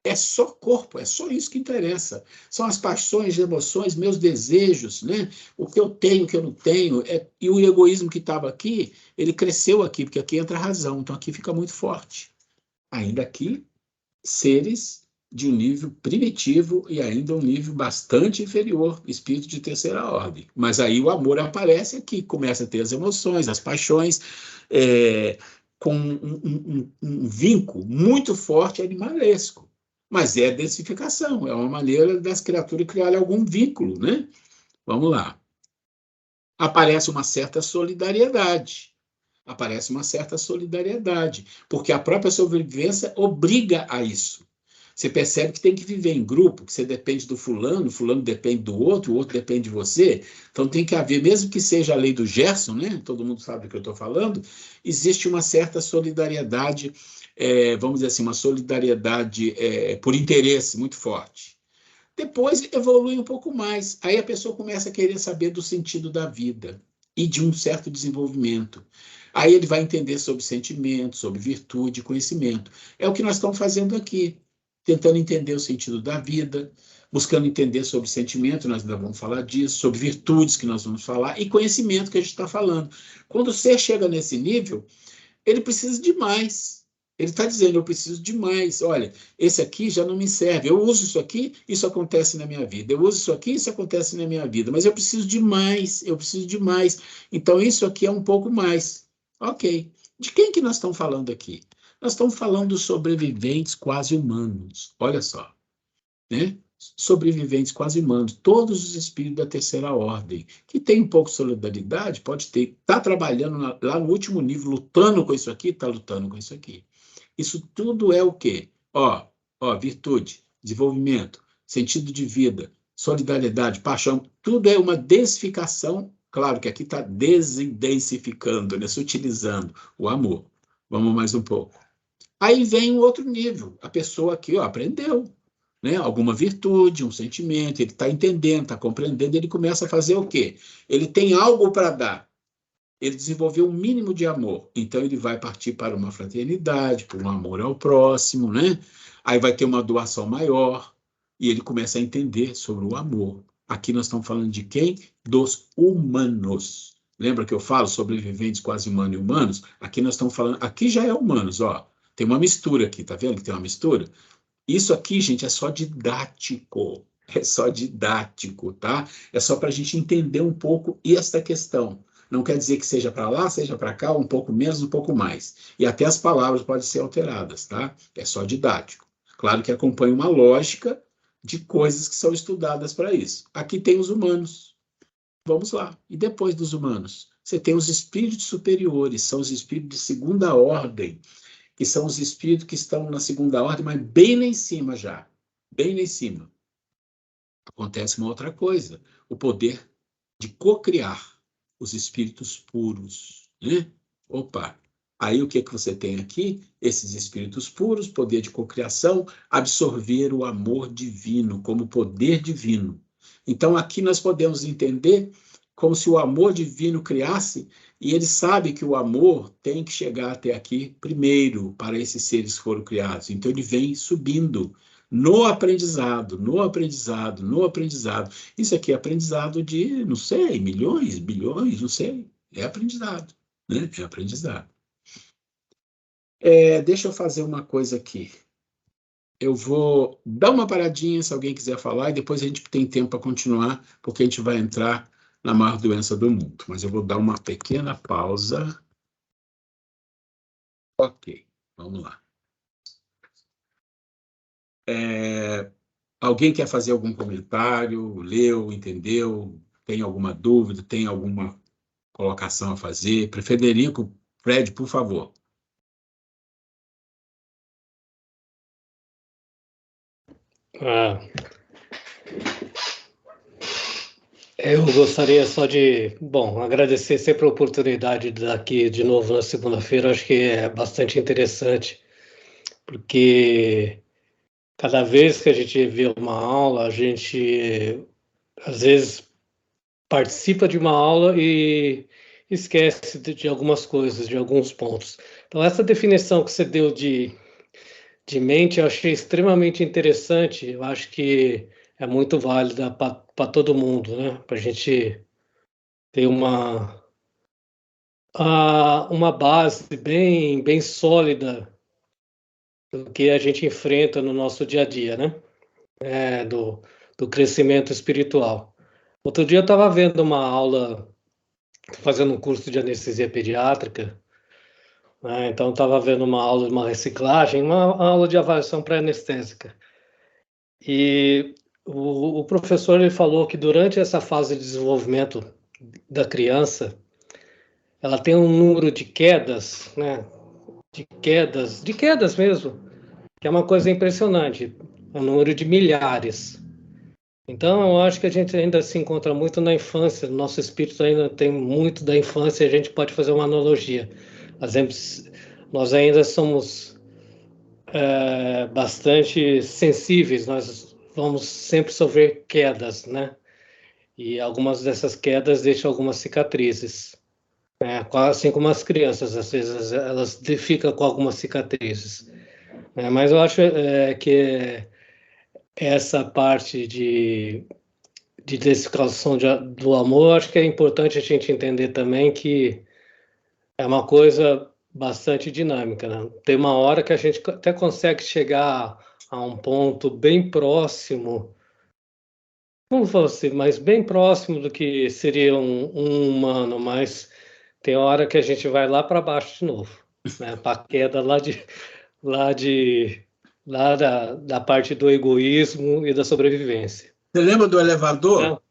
É só corpo, é só isso que interessa. São as paixões, as emoções, meus desejos, né? O que eu tenho, o que eu não tenho. E o egoísmo que estava aqui, ele cresceu aqui, porque aqui entra a razão. Então aqui fica muito forte. Ainda aqui, seres de um nível primitivo e ainda um nível bastante inferior, espírito de terceira ordem. Mas aí o amor aparece aqui, começa a ter as emoções, as paixões, com um vínculo muito forte animalesco. Mas é densificação, é uma maneira das criaturas criarem algum vínculo, né? Vamos lá. Aparece uma certa solidariedade. Aparece uma certa solidariedade, porque a própria sobrevivência obriga a isso. Você percebe que tem que viver em grupo, que você depende do fulano, o fulano depende do outro, o outro depende de você. Então tem que haver, mesmo que seja a lei do Gerson, né? Todo mundo sabe do que eu estou falando, existe uma certa solidariedade, vamos dizer assim, uma solidariedade por interesse muito forte. Depois evolui um pouco mais. Aí a pessoa começa a querer saber do sentido da vida e de um certo desenvolvimento. Aí ele vai entender sobre sentimento, sobre virtude, conhecimento. É o que nós estamos fazendo aqui, tentando entender o sentido da vida, buscando entender sobre sentimento, nós ainda vamos falar disso, sobre virtudes que nós vamos falar, e conhecimento que a gente está falando. Quando você chega nesse nível, ele precisa de mais. Ele está dizendo, eu preciso de mais. Olha, esse aqui já não me serve. Eu uso isso aqui, isso acontece na minha vida. Eu uso isso aqui, isso acontece na minha vida. Mas eu preciso de mais, eu preciso de mais. Então, isso aqui é um pouco mais. Ok. De quem que nós estamos falando aqui? Nós estamos falando dos sobreviventes quase humanos. Olha só. Né? Sobreviventes quase humanos, todos os espíritos da terceira ordem, que tem um pouco de solidariedade, pode ter, está trabalhando lá no último nível, lutando com isso aqui, está lutando com isso aqui. Isso tudo é o quê? Virtude, desenvolvimento, sentido de vida, solidariedade, paixão, tudo é uma densificação, claro que aqui está desindensificando, né? Sutilizando o amor. Vamos mais um pouco. Aí vem um outro nível, a pessoa aqui aprendeu. né? Alguma virtude, um sentimento, ele está entendendo, está compreendendo, ele começa a fazer o quê? Ele tem algo para dar. Ele desenvolveu um mínimo de amor. Então, ele vai partir para uma fraternidade, para um amor ao próximo, né? Aí vai ter uma doação maior, e ele começa a entender sobre o amor. Aqui nós estamos falando de quem? Dos humanos. Lembra que eu falo sobreviventes quase humanos e humanos? Aqui nós estamos falando, aqui já é humanos, ó. Tem uma mistura aqui, tá vendo que tem uma mistura? Isso aqui, gente, é só didático. É só didático, tá? É só para a gente entender um pouco esta questão. Não quer dizer que seja para lá, seja para cá, um pouco menos, um pouco mais. E até as palavras podem ser alteradas, tá? É só didático. Claro que acompanha uma lógica de coisas que são estudadas para isso. Aqui tem os humanos. Vamos lá. E depois dos humanos? Você tem os espíritos superiores, são os espíritos de segunda ordem, que são os espíritos que estão na segunda ordem, mas bem lá em cima já. Bem lá em cima. Acontece uma outra coisa, o poder de cocriar os espíritos puros, né? Opa, aí o que que você tem aqui? Esses espíritos puros, poder de cocriação, absorver o amor divino como poder divino. Então aqui nós podemos entender como se o amor divino criasse, e ele sabe que o amor tem que chegar até aqui primeiro para esses seres que foram criados. Então ele vem subindo no aprendizado, no aprendizado, no aprendizado. Isso aqui é aprendizado de, não sei, milhões, bilhões, não sei. É aprendizado, né? É aprendizado. Deixa eu fazer uma coisa aqui. Eu vou dar uma paradinha se alguém quiser falar e depois a gente tem tempo para continuar, porque a gente vai entrar na maior doença do mundo. Mas eu vou dar uma pequena pausa. Ok, vamos lá. Alguém quer fazer algum comentário? Leu, entendeu? Tem alguma dúvida? Tem alguma colocação a fazer? Frederico, Fred, por favor. Ah, eu gostaria só de, bom, agradecer sempre a oportunidade de estar aqui de novo na segunda-feira. Acho que é bastante interessante, porque cada vez que a gente vê uma aula, a gente às vezes participa de uma aula e esquece de algumas coisas, de alguns pontos. Então, essa definição que você deu de mente, eu achei extremamente interessante. Eu acho que é muito válida para todo mundo, né? Para a gente ter uma base bem sólida do que a gente enfrenta no nosso dia a dia, né? Do crescimento espiritual. Outro dia eu estava vendo uma aula, fazendo um curso de anestesia pediátrica, né? Então estava vendo uma aula de uma reciclagem, uma aula de avaliação pré-anestésica. E o professor ele falou que durante essa fase de desenvolvimento da criança, ela tem um número de quedas, né? De quedas mesmo, que é uma coisa impressionante, é um número de milhares. Então, eu acho que a gente ainda se encontra muito na infância, nosso espírito ainda tem muito da infância, a gente pode fazer uma analogia. Por exemplo, nós ainda somos bastante sensíveis, nós vamos sempre sofrer quedas, né? E algumas dessas quedas deixam algumas cicatrizes. Assim como as crianças, às vezes elas ficam com algumas cicatrizes. Mas eu acho que essa parte de identificação do amor, acho que é importante a gente entender também que é uma coisa bastante dinâmica, né? Tem uma hora que a gente até consegue chegar a um ponto bem próximo, não vou assim, mas bem próximo do que seria um humano, mas tem hora que a gente vai lá para baixo de novo, né? Para a queda lá de lá da parte do egoísmo e da sobrevivência. Você lembra do elevador? Então,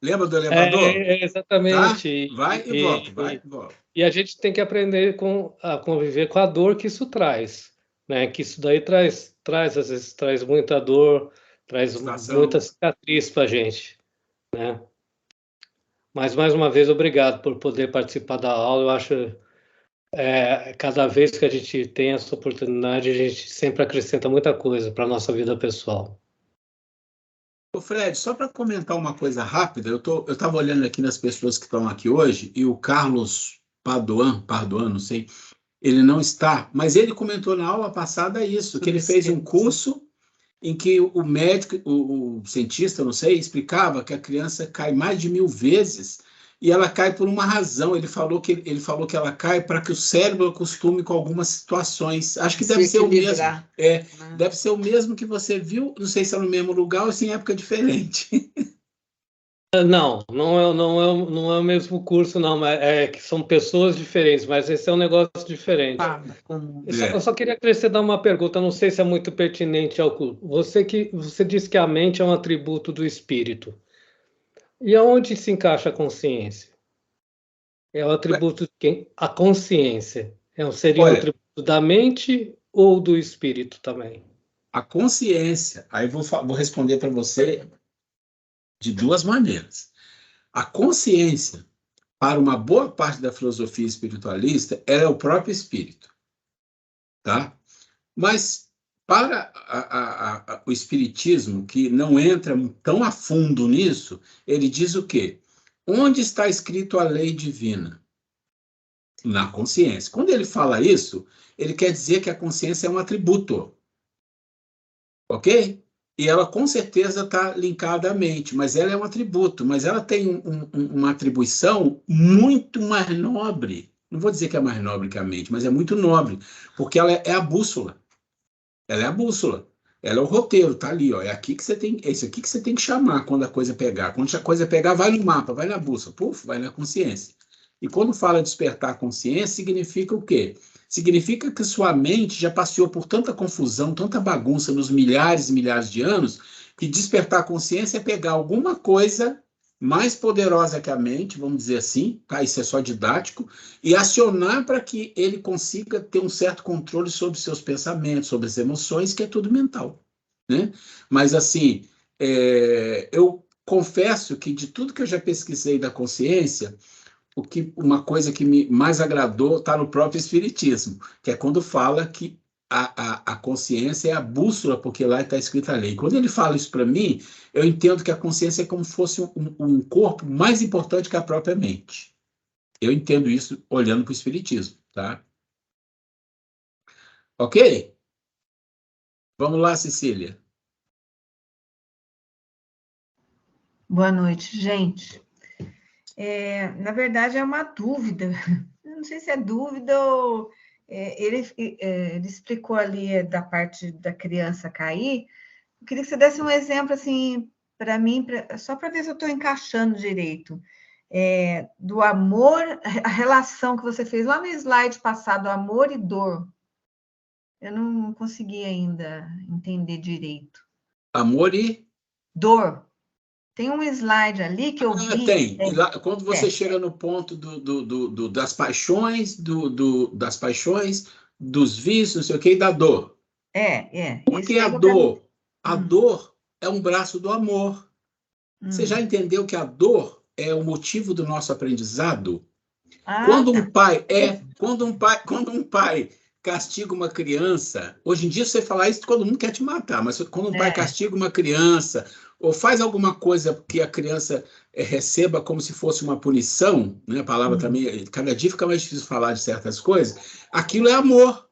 Lembra do elevador? Tá? exatamente. Vai e volta, vai e volta. E a gente tem que aprender a conviver com a dor que isso traz, né? Que isso daí às vezes, traz muita dor, traz muita Estação. cicatriz para a gente, né? Mas, mais uma vez, obrigado por poder participar da aula. Eu acho cada vez que a gente tem essa oportunidade, a gente sempre acrescenta muita coisa para a nossa vida pessoal. Ô Fred, só para comentar uma coisa rápida, eu estava olhando aqui nas pessoas que estão aqui hoje, e o Carlos Paduan, não sei, ele não está, mas ele comentou na aula passada isso, que ele fez um curso em que o médico, o cientista, não sei, explicava que a criança cai mais de 1000 vezes e ela cai por uma razão. Ele falou que ela cai para que o cérebro acostume com algumas situações. Acho que deve ser o mesmo. Deve ser o mesmo que você viu, não sei se é no mesmo lugar ou se em época diferente. Não é o mesmo curso, não. É que são pessoas diferentes, mas esse é um negócio diferente. Eu só queria acrescentar uma pergunta, não sei se é muito pertinente ao curso. Você disse que a mente é um atributo do espírito. E aonde se encaixa a consciência? É o atributo de quem? A consciência. Seria um atributo da mente ou do espírito também? A consciência, aí vou responder para você de duas maneiras. A consciência, para uma boa parte da filosofia espiritualista, ela é o próprio espírito. Tá? Mas para o espiritismo, que não entra tão a fundo nisso, ele diz o quê? Onde está escrito a lei divina? Na consciência. Quando ele fala isso, ele quer dizer que a consciência é um atributo. Ok? E ela com certeza está linkada à mente, mas ela é um atributo, mas ela tem uma atribuição muito mais nobre. Não vou dizer que é mais nobre que a mente, mas é muito nobre, porque ela é a bússola. Ela é a bússola. Ela é o roteiro, tá ali, ó. É isso aqui que você tem que chamar quando a coisa pegar. Quando a coisa pegar, vai no mapa, vai na bússola, puf, vai na consciência. E quando fala despertar a consciência, significa o quê? Significa que sua mente já passeou por tanta confusão, tanta bagunça nos milhares e milhares de anos, que despertar a consciência é pegar alguma coisa mais poderosa que a mente, vamos dizer assim, tá? Isso é só didático, e acionar para que ele consiga ter um certo controle sobre seus pensamentos, sobre as emoções, que é tudo mental, né? Mas, assim, eu confesso que de tudo que eu já pesquisei da consciência, uma coisa que me mais agradou está no próprio Espiritismo, que é quando fala que a consciência é a bússola, porque lá está escrita a lei. Quando ele fala isso para mim, eu entendo que a consciência é como se fosse um corpo mais importante que a própria mente. Eu entendo isso olhando para o Espiritismo, tá? Ok? Vamos lá, Cecília. Boa noite, gente. Na verdade, é uma dúvida. Eu não sei se é dúvida ou... ele explicou ali da parte da criança cair. Eu queria que você desse um exemplo, assim, para mim, só para ver se eu estou encaixando direito. Do amor, a relação que você fez lá no slide passado, amor e dor. Eu não consegui ainda entender direito. Amor e... Dor. Tem um slide ali que eu vi... Tem. E lá, quando você chega no ponto das paixões, das paixões, dos vícios, não sei o quê, e da dor. Porque a dor, dor é um braço do amor. Você já entendeu que a dor é o motivo do nosso aprendizado? Quando um pai castiga uma criança, hoje em dia você falar isso, todo mundo quer te matar, mas quando um pai castiga uma criança ou faz alguma coisa que a criança receba como se fosse uma punição, né? A palavra também, cada dia fica mais difícil falar de certas coisas, aquilo é amor.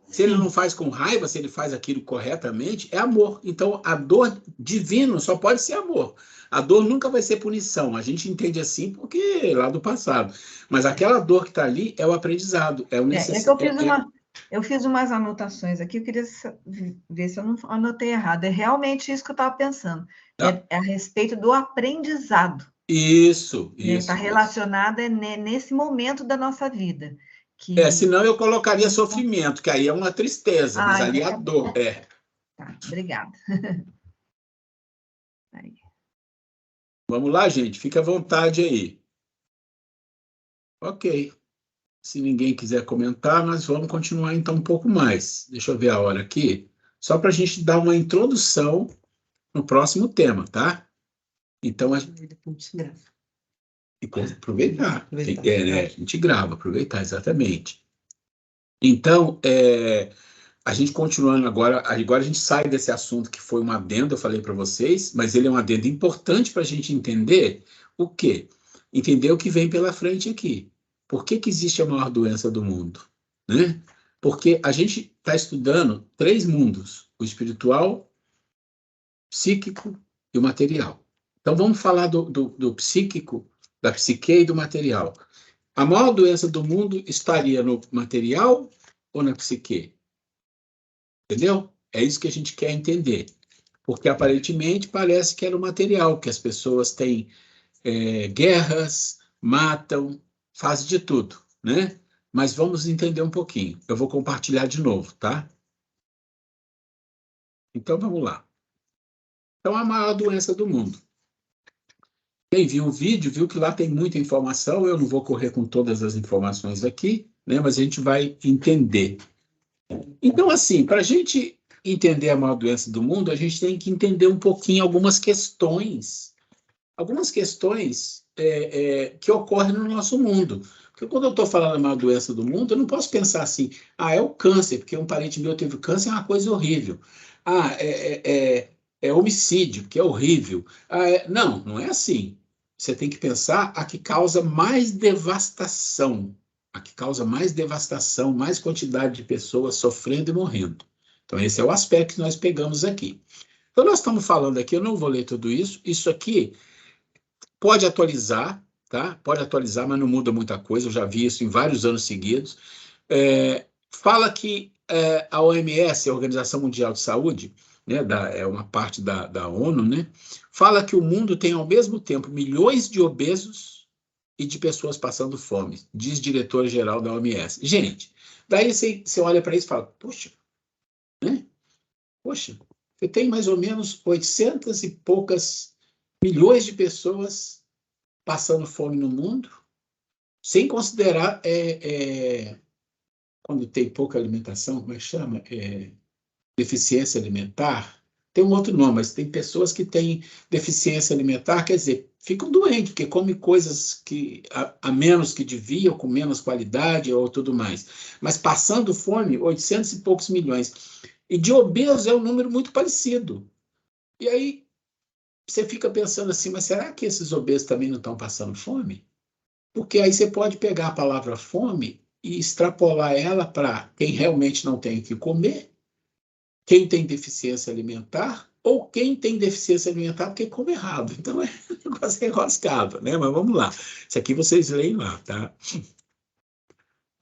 Se ele não faz com raiva, se ele faz aquilo corretamente, é amor. Então, a dor divina só pode ser amor. A dor nunca vai ser punição. A gente entende assim porque é lá do passado. Mas aquela dor que está ali é o aprendizado. É o necessário. Eu fiz umas anotações aqui, eu queria ver se eu não anotei errado. É realmente isso que eu estava pensando. É a respeito do aprendizado. Isso. Está relacionada nesse momento da nossa vida. Senão eu colocaria sofrimento, que aí é uma tristeza, mas ali é a dor. Tá, obrigada. Vamos lá, gente, fica à vontade aí. Ok. Se ninguém quiser comentar, nós vamos continuar então um pouco mais. Deixa eu ver a hora aqui, só para a gente dar uma introdução no próximo tema, tá? Então, a gente grava. E aproveitar. A gente grava, aproveitar, exatamente. Então, a gente continuando agora a gente sai desse assunto que foi um adendo, eu falei para vocês, mas ele é um adendo importante para a gente entender o quê? Entender o que vem pela frente aqui. Por que que existe a maior doença do mundo? Né? Porque a gente está estudando 3 mundos, o espiritual, psíquico e o material. Então, vamos falar do psíquico, da psique e do material. A maior doença do mundo estaria no material ou na psique? Entendeu? É isso que a gente quer entender. Porque, aparentemente, parece que é no material, que as pessoas têm guerras, matam, fazem de tudo, né? Mas vamos entender um pouquinho. Eu vou compartilhar de novo, tá? Então, vamos lá. Então, a maior doença do mundo. Quem viu o vídeo, viu que lá tem muita informação, eu não vou correr com todas as informações aqui, né? Mas a gente vai entender. Então, assim, para a gente entender a maior doença do mundo, a gente tem que entender um pouquinho algumas questões que ocorrem no nosso mundo. Porque quando eu estou falando da maior doença do mundo, eu não posso pensar assim, é o câncer, porque um parente meu teve câncer, é uma coisa horrível. É homicídio, que é horrível. Não, não é assim. Você tem que pensar a que causa mais devastação, mais quantidade de pessoas sofrendo e morrendo. Então, esse é o aspecto que nós pegamos aqui. Então, nós estamos falando aqui, eu não vou ler tudo isso, isso aqui pode atualizar, tá? Pode atualizar, mas não muda muita coisa, eu já vi isso em vários anos seguidos. Fala que a OMS, a Organização Mundial de Saúde, né, é uma parte da ONU, né, fala que o mundo tem ao mesmo tempo milhões de obesos e de pessoas passando fome, diz diretor-geral da OMS. Gente, daí você olha para isso e fala, poxa, né? Poxa, você tem mais ou menos 800 e poucas milhões de pessoas passando fome no mundo, sem considerar quando tem pouca alimentação, como é que chama? Deficiência alimentar. Tem um outro nome, mas tem pessoas que têm deficiência alimentar, quer dizer, ficam doentes, porque comem coisas que a menos que deviam, com menos qualidade ou tudo mais. Mas passando fome, 800 e poucos milhões. E de obesos é um número muito parecido. E aí você fica pensando assim, mas será que esses obesos também não estão passando fome? Porque aí você pode pegar a palavra fome e extrapolar ela para quem realmente não tem o que comer, quem tem deficiência alimentar, ou quem tem deficiência alimentar porque come errado. Então é um negócio enroscado, né? Mas vamos lá. Isso aqui vocês leem lá, tá?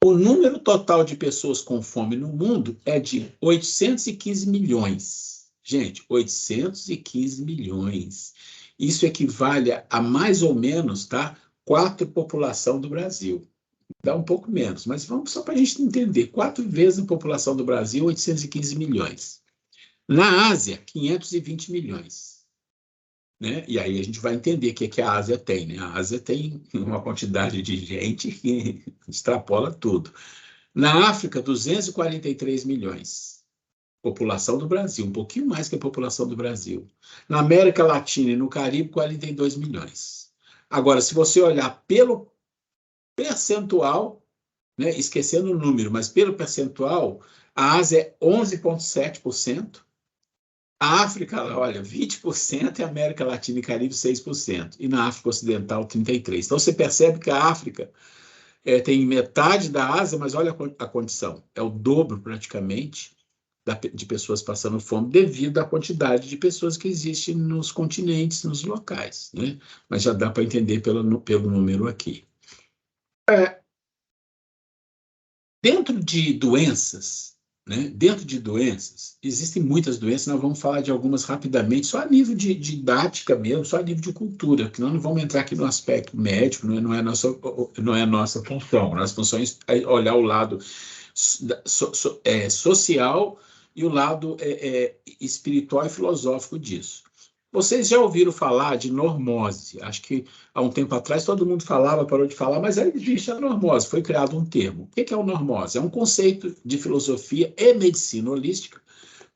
O número total de pessoas com fome no mundo é de 815 milhões. Gente, 815 milhões. Isso equivale a mais ou menos, tá? 4 população do Brasil. Dá um pouco menos, mas vamos só para a gente entender. 4 vezes a população do Brasil, 815 milhões. Na Ásia, 520 milhões. Né? E aí a gente vai entender o que a Ásia tem. Né? A Ásia tem uma quantidade de gente que extrapola tudo. Na África, 243 milhões. População do Brasil, um pouquinho mais que a população do Brasil. Na América Latina e no Caribe, 42 milhões. Agora, se você olhar pelo percentual, né, esquecendo o número, mas pelo percentual, a Ásia é 11,7%, a África, olha, 20%, e a América Latina e Caribe, 6%, e na África Ocidental, 33%. Então, você percebe que a África tem metade da Ásia, mas olha a condição, é o dobro, praticamente, de pessoas passando fome, devido à quantidade de pessoas que existem nos continentes, nos locais, né? Mas já dá para entender pelo número aqui. Dentro de doenças, né? Existem muitas doenças, nós vamos falar de algumas rapidamente, só a nível de didática mesmo, só a nível de cultura, porque nós não vamos entrar aqui no aspecto médico, não é a nossa função. Nossa função é olhar o lado social e o lado espiritual e filosófico disso. Vocês já ouviram falar de normose? Acho que há um tempo atrás todo mundo falava, parou de falar, mas aí existe a normose, foi criado um termo. O que é o normose? É um conceito de filosofia e medicina holística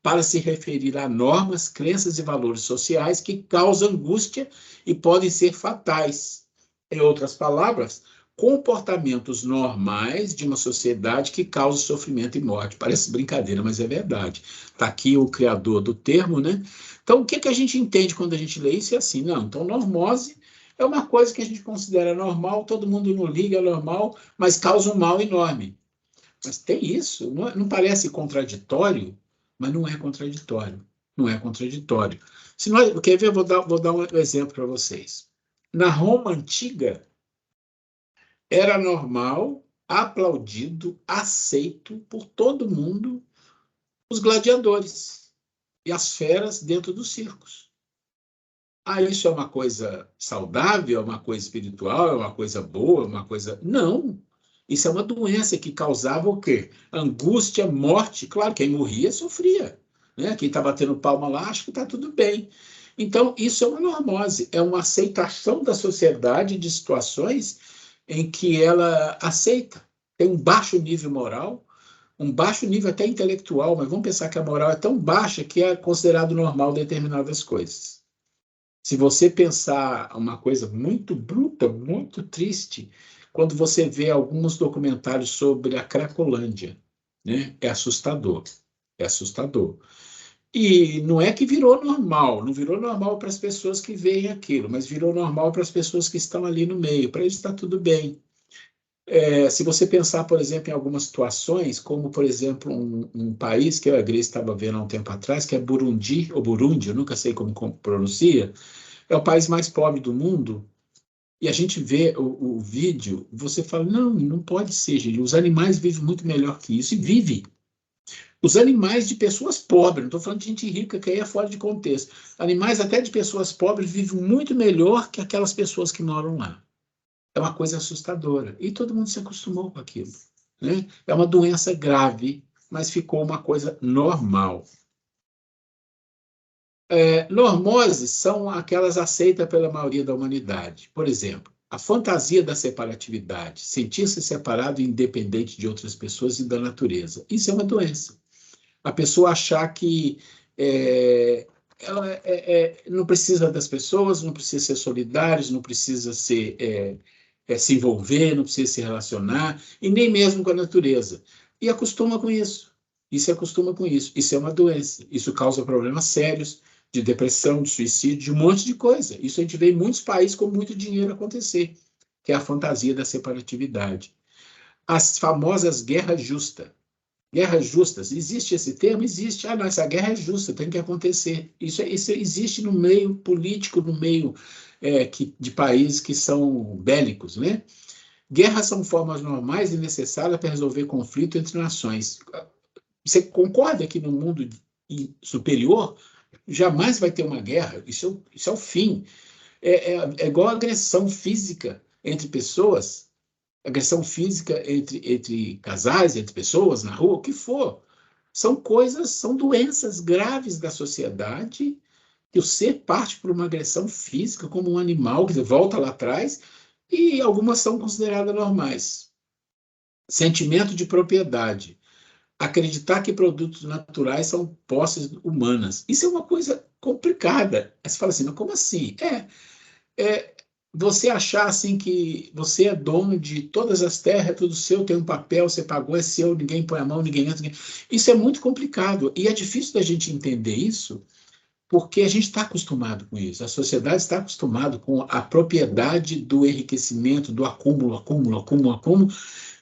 para se referir a normas, crenças e valores sociais que causam angústia e podem ser fatais. Em outras palavras, comportamentos normais de uma sociedade que causa sofrimento e morte. Parece brincadeira, mas é verdade. Está aqui o criador do termo, né? Então, o que a gente entende quando a gente lê isso? É assim, não, então normose é uma coisa que a gente considera normal, todo mundo não liga, é normal, mas causa um mal enorme. Mas tem isso, não parece contraditório, mas não é contraditório. Não é contraditório. Se nós, quer ver, vou dar um exemplo para vocês. Na Roma Antiga, era normal, aplaudido, aceito por todo mundo os gladiadores e as feras dentro dos circos. Ah, isso é uma coisa saudável, é uma coisa espiritual, é uma coisa boa, é uma coisa... Não. Isso é uma doença que causava o quê? Angústia, morte. Claro, quem morria sofria. Né? Quem está batendo palma lá, acha que está tudo bem. Então, isso é uma normose, é uma aceitação da sociedade de situações em que ela aceita. Tem um baixo nível moral, um baixo nível até intelectual, mas vamos pensar que a moral é tão baixa que é considerado normal determinadas coisas. Se você pensar uma coisa muito bruta, muito triste, quando você vê alguns documentários sobre a Cracolândia, né? É assustador, é assustador. E não é que virou normal, não virou normal para as pessoas que veem aquilo, mas virou normal para as pessoas que estão ali no meio, para eles está tudo bem. Se você pensar, por exemplo, em algumas situações, como, por exemplo, um país que a Grace estava vendo há um tempo atrás, que é Burundi, ou Burundi, eu nunca sei como pronuncia, é o país mais pobre do mundo, e a gente vê o vídeo, você fala, não pode ser, gente, os animais vivem muito melhor que isso, e vivem. Os animais de pessoas pobres, não estou falando de gente rica, que aí é fora de contexto. Animais até de pessoas pobres vivem muito melhor que aquelas pessoas que moram lá. É uma coisa assustadora. E todo mundo se acostumou com aquilo. Né? É uma doença grave, mas ficou uma coisa normal. Normoses são aquelas aceitas pela maioria da humanidade. Por exemplo, a fantasia da separatividade, sentir-se separado e independente de outras pessoas e da natureza. Isso é uma doença. A pessoa achar que ela não precisa das pessoas, não precisa ser solidário, não precisa se envolver, não precisa se relacionar, e nem mesmo com a natureza. E acostuma com isso. E se acostuma com isso. Isso é uma doença. Isso causa problemas sérios de depressão, de suicídio, de um monte de coisa. Isso a gente vê em muitos países com muito dinheiro acontecer, que é a fantasia da separatividade. As famosas guerras justas. Guerras justas, existe esse termo? Existe. Não, essa guerra é justa, tem que acontecer. Isso existe no meio político, no meio de países que são bélicos, né? Guerras são formas normais e necessárias para resolver conflito entre nações. Você concorda que no mundo superior jamais vai ter uma guerra? Isso é o fim. É igual a agressão física entre pessoas, agressão física entre casais, entre pessoas, na rua, o que for. São coisas, são doenças graves da sociedade, que o ser parte por uma agressão física, como um animal, quer dizer, volta lá atrás, e algumas são consideradas normais. Sentimento de propriedade. Acreditar que produtos naturais são posses humanas. Isso é uma coisa complicada. Aí você fala assim, mas como assim? Você achar assim que você é dono de todas as terras, é tudo seu, tem um papel, você pagou, é seu, ninguém põe a mão, ninguém entra. Isso é muito complicado. E é difícil da gente entender isso, porque a gente está acostumado com isso. A sociedade está acostumada com a propriedade do enriquecimento, do acúmulo, acúmulo, acúmulo, acúmulo.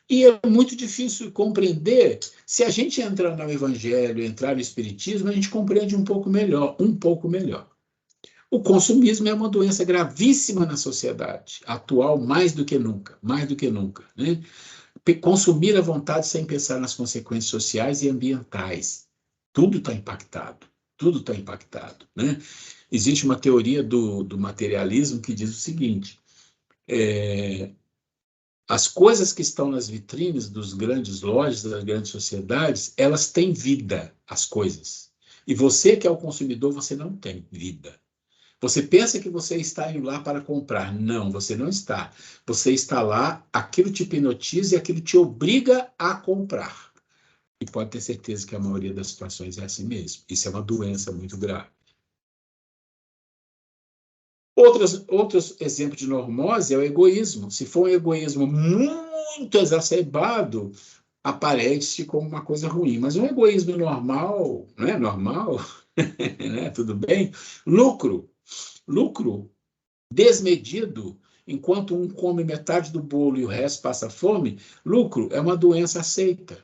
E é muito difícil compreender. Se a gente entrar no Evangelho, entrar no Espiritismo, a gente compreende um pouco melhor, um pouco melhor. O consumismo é uma doença gravíssima na sociedade atual, mais do que nunca, né? Consumir à vontade sem pensar nas consequências sociais e ambientais. Tudo está impactado, né? Existe uma teoria do materialismo que diz o seguinte, as coisas que estão nas vitrines dos grandes lojas, das grandes sociedades, elas têm vida, as coisas. E você que é o consumidor, você não tem vida. Você pensa que você está indo lá para comprar. Não, você não está. Você está lá, aquilo te hipnotiza e aquilo te obriga a comprar. E pode ter certeza que a maioria das situações é assim mesmo. Isso é uma doença muito grave. Outros exemplos de normose é o egoísmo. Se for um egoísmo muito exacerbado, aparece como uma coisa ruim. Mas um egoísmo normal, não é normal, né? Tudo bem? Lucro desmedido, enquanto um come metade do bolo e o resto passa fome, lucro é uma doença aceita,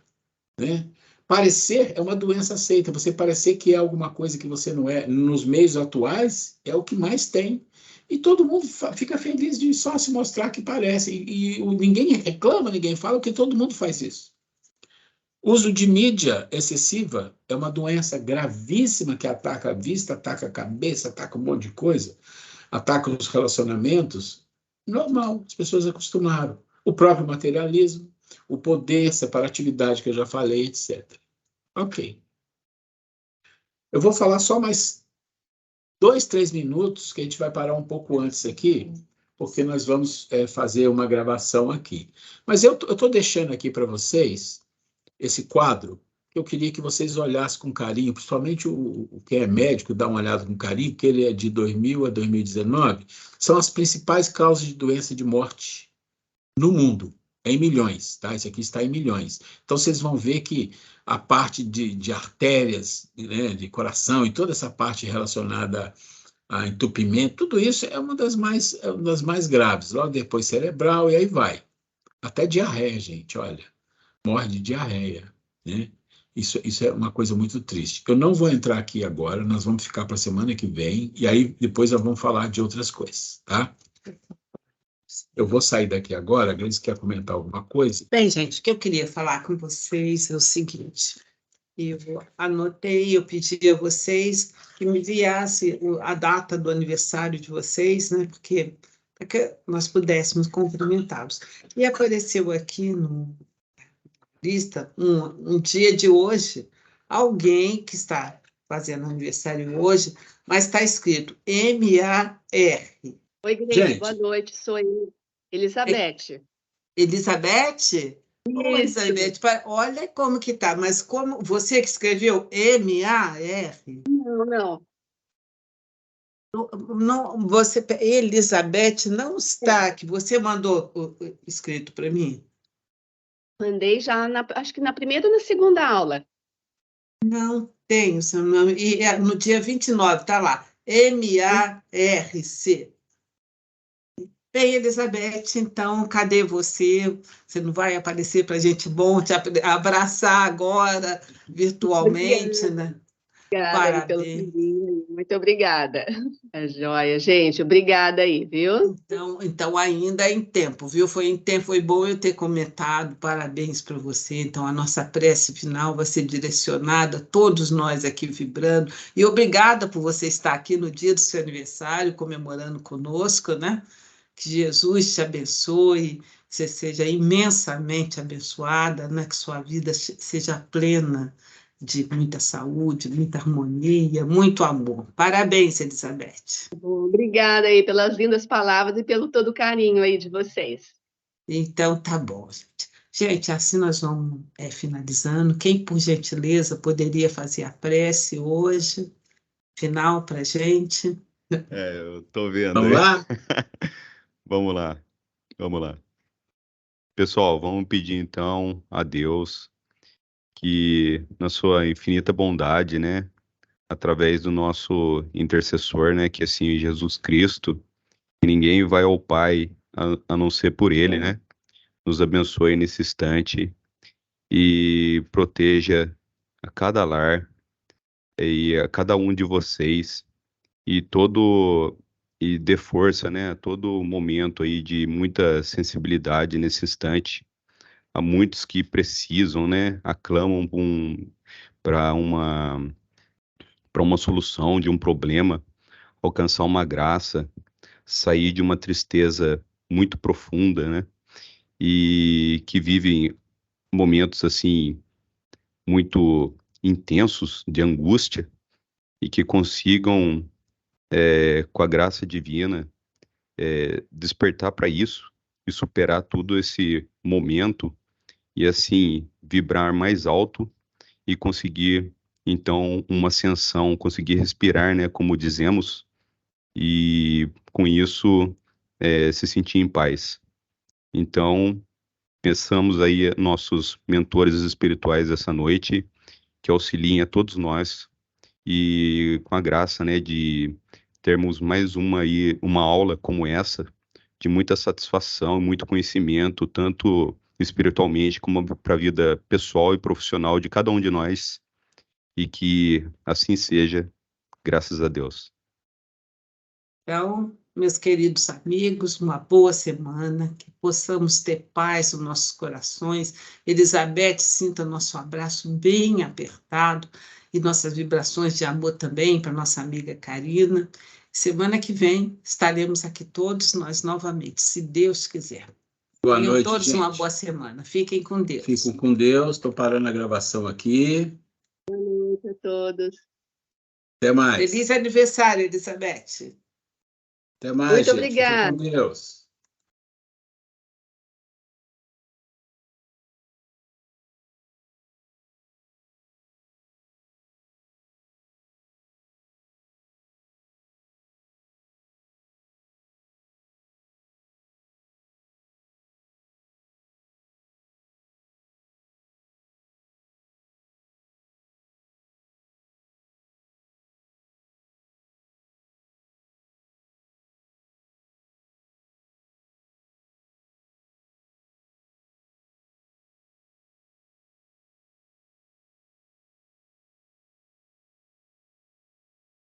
né? Parecer é uma doença aceita. Você parecer que é alguma coisa que você não é, nos meios atuais, é o que mais tem. E todo mundo fica feliz de só se mostrar que parece. E ninguém reclama, ninguém fala, porque todo mundo faz isso. Uso de mídia excessiva é uma doença gravíssima que ataca a vista, ataca a cabeça, ataca um monte de coisa, ataca os relacionamentos. Normal, as pessoas acostumaram. O próprio materialismo, o poder, separatividade, que eu já falei, etc. Ok. Eu vou falar só mais 2, 3 minutos, que a gente vai parar um pouco antes aqui, porque nós vamos fazer uma gravação aqui. Mas eu estou deixando aqui para vocês esse quadro, que eu queria que vocês olhassem com carinho, principalmente quem é médico, dá uma olhada com carinho, que ele é de 2000 a 2019, são as principais causas de doença e de morte no mundo, em milhões, tá? Isso aqui está em milhões. Então, vocês vão ver que a parte de artérias, né, de coração e toda essa parte relacionada a entupimento, tudo isso é uma das mais graves. Logo depois cerebral e aí vai. Até diarreia, gente, olha. Morre de diarreia, né? Isso é uma coisa muito triste. Eu não vou entrar aqui agora, nós vamos ficar para a semana que vem, e aí depois nós vamos falar de outras coisas, tá? Eu vou sair daqui agora, a Gleice quer comentar alguma coisa? Bem, gente, o que eu queria falar com vocês é o seguinte: eu anotei, eu pedi a vocês que me enviassem a data do aniversário de vocês, né? Porque para que nós pudéssemos cumprimentá-los. E apareceu aqui no lista um dia de hoje, alguém que está fazendo aniversário hoje, mas está escrito M-A-R. Oi, Gleice, Gente. boa noite, sou eu, Elizabeth. Elizabeth? Oi, Elizabeth, olha como que tá, mas como você que escreveu M-A-R? Não. Não, você, Elizabeth não está aqui. Você mandou escrito para mim? Mandei já, acho que na primeira ou na segunda aula. Não tem o seu nome. E no dia 29, está lá. M-A-R-C. Bem, Elizabeth, então, cadê você? Você não vai aparecer para a gente bom te abraçar agora, virtualmente, né? Obrigada aí pelo carinho. Muito obrigada. É joia, gente. Obrigada aí, viu? Então, ainda em tempo, viu? Foi em tempo, foi bom eu ter comentado. Parabéns para você. Então, a nossa prece final vai ser direcionada a todos nós aqui vibrando. E obrigada por você estar aqui no dia do seu aniversário, comemorando conosco, né? Que Jesus te abençoe, que você seja imensamente abençoada, né? Que sua vida seja plena de muita saúde, muita harmonia, muito amor. Parabéns, Elizabeth. Obrigada aí pelas lindas palavras e pelo todo o carinho aí de vocês. Então, tá bom, gente. Gente, assim nós vamos finalizando. Quem, por gentileza, poderia fazer a prece hoje, final para a gente? Eu tô vendo. Vamos lá? Vamos lá. Pessoal, vamos pedir então a Deus que, na sua infinita bondade, né, através do nosso intercessor, né, que assim, Jesus Cristo, que ninguém vai ao Pai a não ser por Ele, né, nos abençoe nesse instante e proteja a cada lar e a cada um de vocês e dê força, né, a todo momento aí de muita sensibilidade nesse instante. Há muitos que precisam, né, aclamam para uma solução de um problema, alcançar uma graça, sair de uma tristeza muito profunda, né, e que vivem momentos assim muito intensos de angústia e que consigam, com a graça divina, despertar para isso e superar todo esse momento e assim vibrar mais alto e conseguir então uma ascensão, conseguir respirar, né, como dizemos, e com isso se sentir em paz. Então, pensamos aí nossos mentores espirituais essa noite, que auxiliem a todos nós, e com a graça, né, de termos mais uma aula como essa, de muita satisfação, muito conhecimento, tanto espiritualmente como para a vida pessoal e profissional de cada um de nós, e que assim seja, graças a Deus. Então, meus queridos amigos, uma boa semana, que possamos ter paz nos nossos corações. Elizabeth, sinta nosso abraço bem apertado e nossas vibrações de amor também para nossa amiga Karina. Semana que vem estaremos aqui todos nós novamente, se Deus quiser. Boa Tenham noite, todos gente. uma boa semana. Fiquem com Deus. Fiquem com Deus. Estou parando a gravação aqui. Boa noite a todos. Até mais. Feliz aniversário, Elizabeth. Até mais, Muito gente. obrigada. Fiquem com Deus.